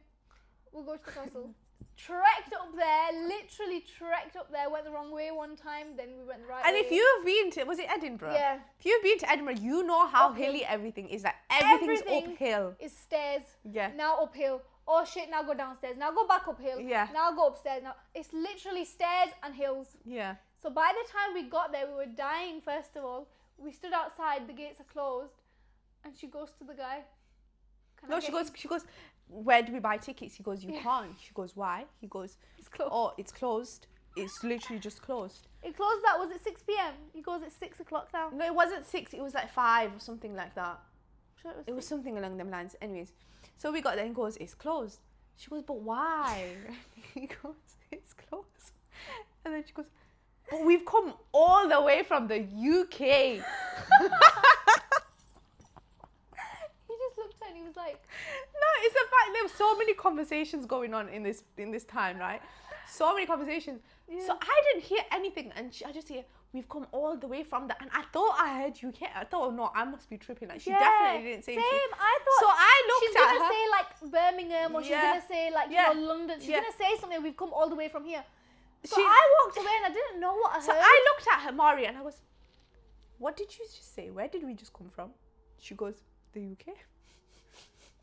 we'll go to the castle." trekked up there, literally trekked up there, went the wrong way one time, then we went the right And way. if you've been to, was it Edinburgh? Yeah. If you've been to Edinburgh, you know how Uphill. hilly everything is. Like everything's Everything uphill. is stairs. Yeah. Now uphill. Oh shit, now go downstairs. Now go back uphill. Yeah. Now go upstairs. Now it's literally stairs and hills. Yeah. So by the time we got there, we were dying first of all. We stood outside, the gates are closed, and she goes to the guy. "Can I No, get she goes, where do we buy tickets? He goes, you Yeah. can't. She goes, why? He goes, It's closed. oh, it's closed. It's literally just closed. It closed at, was it 6 p.m.? He goes, it's 6 o'clock now. No, it wasn't 6, it was like 5 or something like that. I'm sure It was something along them lines. Anyways, so we got there and he goes, it's closed. She goes, but why? He goes, it's closed. And then she goes, but we've come all the way from the UK. He just looked at it and he was like, No, it's the fact there were so many conversations going on in this time, right? So many conversations. Yeah. So I didn't hear anything, and I just hear we've come all the way from that, and I thought I heard UK. I thought, oh, no, I must be tripping. Like she yeah, definitely didn't say. Same. She, I thought so I she's looked at gonna her. say like Birmingham, or she's Yeah. gonna say like Yeah. you know London. She's Yeah. gonna say something. We've come all the way from here. So She- I walked away and I didn't know what I So heard. I looked at her, Mari, and I was, what did you just say? Where did we just come from? She goes, the UK.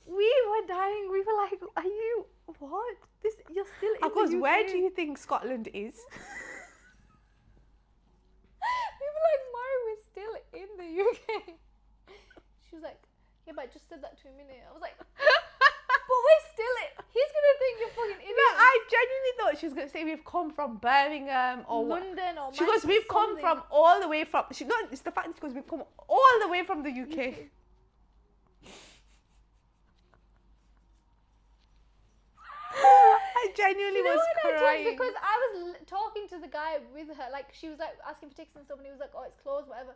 We were dying. We were like, "Are you what? This you're still in I goes, the UK." where do you think Scotland is? We were like, "Mari, we're still in the UK." She was like, "Yeah, but I just said that to him, innit?" I was like, "But we're still in. He's gonna think you're fucking idiot." No, I genuinely thought she was going to say we've come from Birmingham or what. London or She goes, we've come something. from all the way from. She no, it's the fact that she goes, we've come all the way from the UK. I genuinely You know was what I crying. did? Because I was talking to the guy with her, like she was like asking for tickets and stuff, and he was like, "Oh, it's closed, whatever."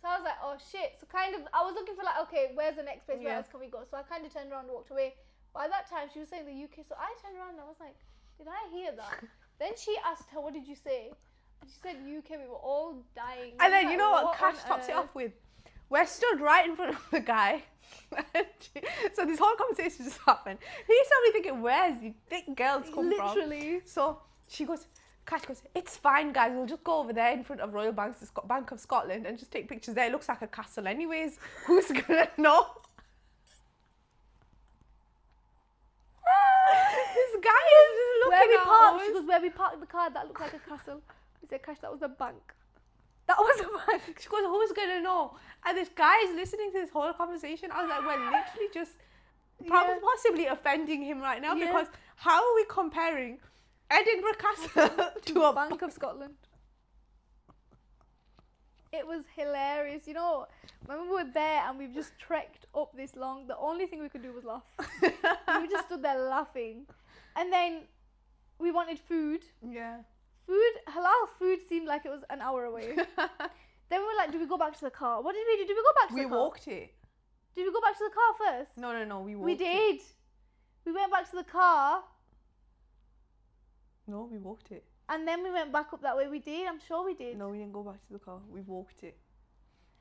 So I was like, "Oh shit!" So kind of, I was looking for like, okay, where's the next place? Where Yeah. else can we go? So I kind of turned around and walked away. By that time, she was saying the UK, so I turned around and I was like, "Did I hear that?" Then she asked her, "What did you say?" And she said UK. We were all dying. And We then were you like, know what on Cash tops it earth? off with? We're stood right in front of the guy. So this whole conversation just happened. He's probably thinking, where's the thick girls come from? Literally. So she goes, Cash goes, it's fine, guys. We'll just go over there in front of Royal Bank of Scotland and just take pictures there. It looks like a castle, anyways. Who's gonna know? This guy is just Where looking we at parked, us. she goes, "Where we parked the car, that looked like a castle." We said, "Cash, that was a bank." That was a bank. She goes, who's gonna know? And this guy is listening to this whole conversation. I was like, we're literally just Yeah. possibly offending him right now Yeah. because how are we comparing Edinburgh Castle to a Bank of Scotland. It was hilarious. You know, when we were there and we've just trekked up this long, the only thing we could do was laugh. We just stood there laughing. And then we wanted food. Yeah. Halal food seemed like it was an hour away. Then we were like, do we go back to the car? What did we do? Did we go back to We the car? walked it. Did we go back to the car first? No, we walked We it. did. We went back to the car No, we walked it. and then we went back up that way. We did. I'm sure we did. No, we didn't go back to the car. We walked it.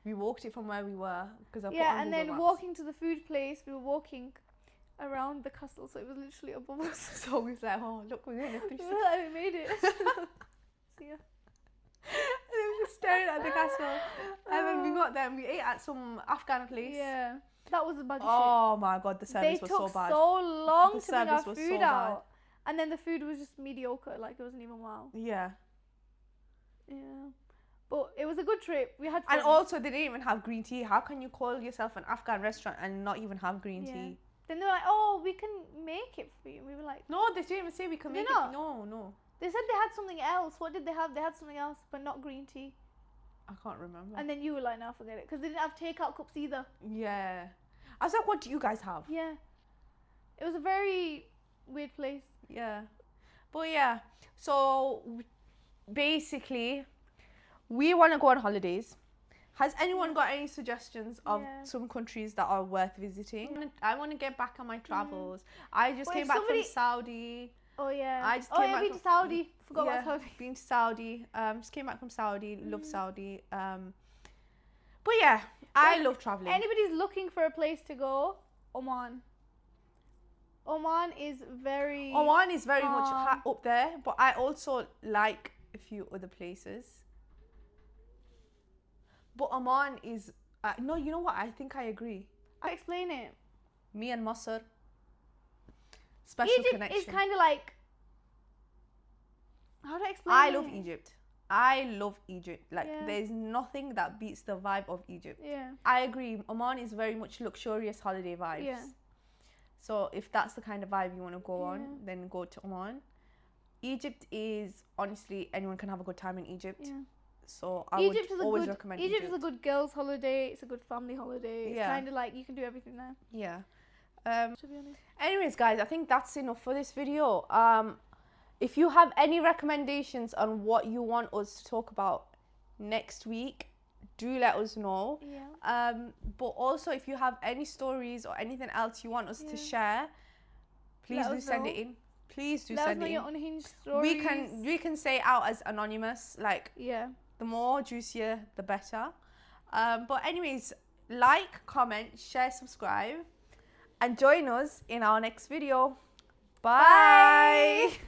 We walked it from where we were because I put Yeah, on and Google then Maps. walking to the food place, we were walking around the castle, so it was literally above us. So we was like, oh, look, we're in a We 360. were like, we made it. See ya. And they were just staring at the castle. And then we got there and we ate at some Afghan place. Yeah, that was a bag of Oh my god, the shit. service They was took so bad. long The to bring our service was so food bad. out, and then the food was just mediocre. Like it wasn't even wow. Yeah. Yeah, but it was a good trip. We had fun. And also, they didn't even have green tea. How can you call yourself an Afghan restaurant and not even have green Yeah. tea? Then they were like, "Oh, we can make it for you." We were like, No, they didn't even say we can Did make they not? it. No. they said they had something else. What did they have? They had something else, but not green tea. I can't remember. And then you were like, "No, forget it," because they didn't have takeout cups either. Yeah. I was like, what do you guys have? Yeah, it was a very weird place. Yeah. But yeah, so basically, we want to go on holidays. Has anyone got any suggestions of Yeah. some countries that are worth visiting? I want to get back on my travels. I just Well, came if back somebody- from Saudi. Oh yeah. I just oh came yeah, back been to from- Saudi. Forgot Yeah, about Saudi. been to Saudi. Just came back from Saudi. Love Saudi. But yeah, I Like, love traveling. Anybody's looking for a place to go, Oman. Oman is very. Oman is very much calm. up there, but I also like a few other places. But Oman is no, you know what? I think I agree. I explain it. Me and Masr, special Egypt connection. is kind of like. How do I explain I it? love Egypt. I love Egypt. Like Yeah. there's nothing that beats the vibe of Egypt. Yeah. I agree. Oman is very much luxurious holiday vibes. Yeah. So if that's the kind of vibe you want to go on, Yeah. then go to Oman. Egypt is honestly anyone can have a good time in Egypt. Yeah. So I Egypt would is a always good. recommend Egypt Egypt. is a good girls' holiday. It's a good family holiday. It's Yeah. kind of like you can do everything there. Yeah. To be honest. Anyways, guys, I think that's enough for this video. If you have any recommendations on what you want us to talk about next week, do let us know. Yeah. But also, if you have any stories or anything else you want us to Yeah. share, please Let do us send know. it in. Please do Let us send know it your in. unhinged stories. We can say it out as anonymous. Like Yeah. the more juicier, the better. But anyways, like, comment, share, subscribe, and join us in our next video. Bye. Bye.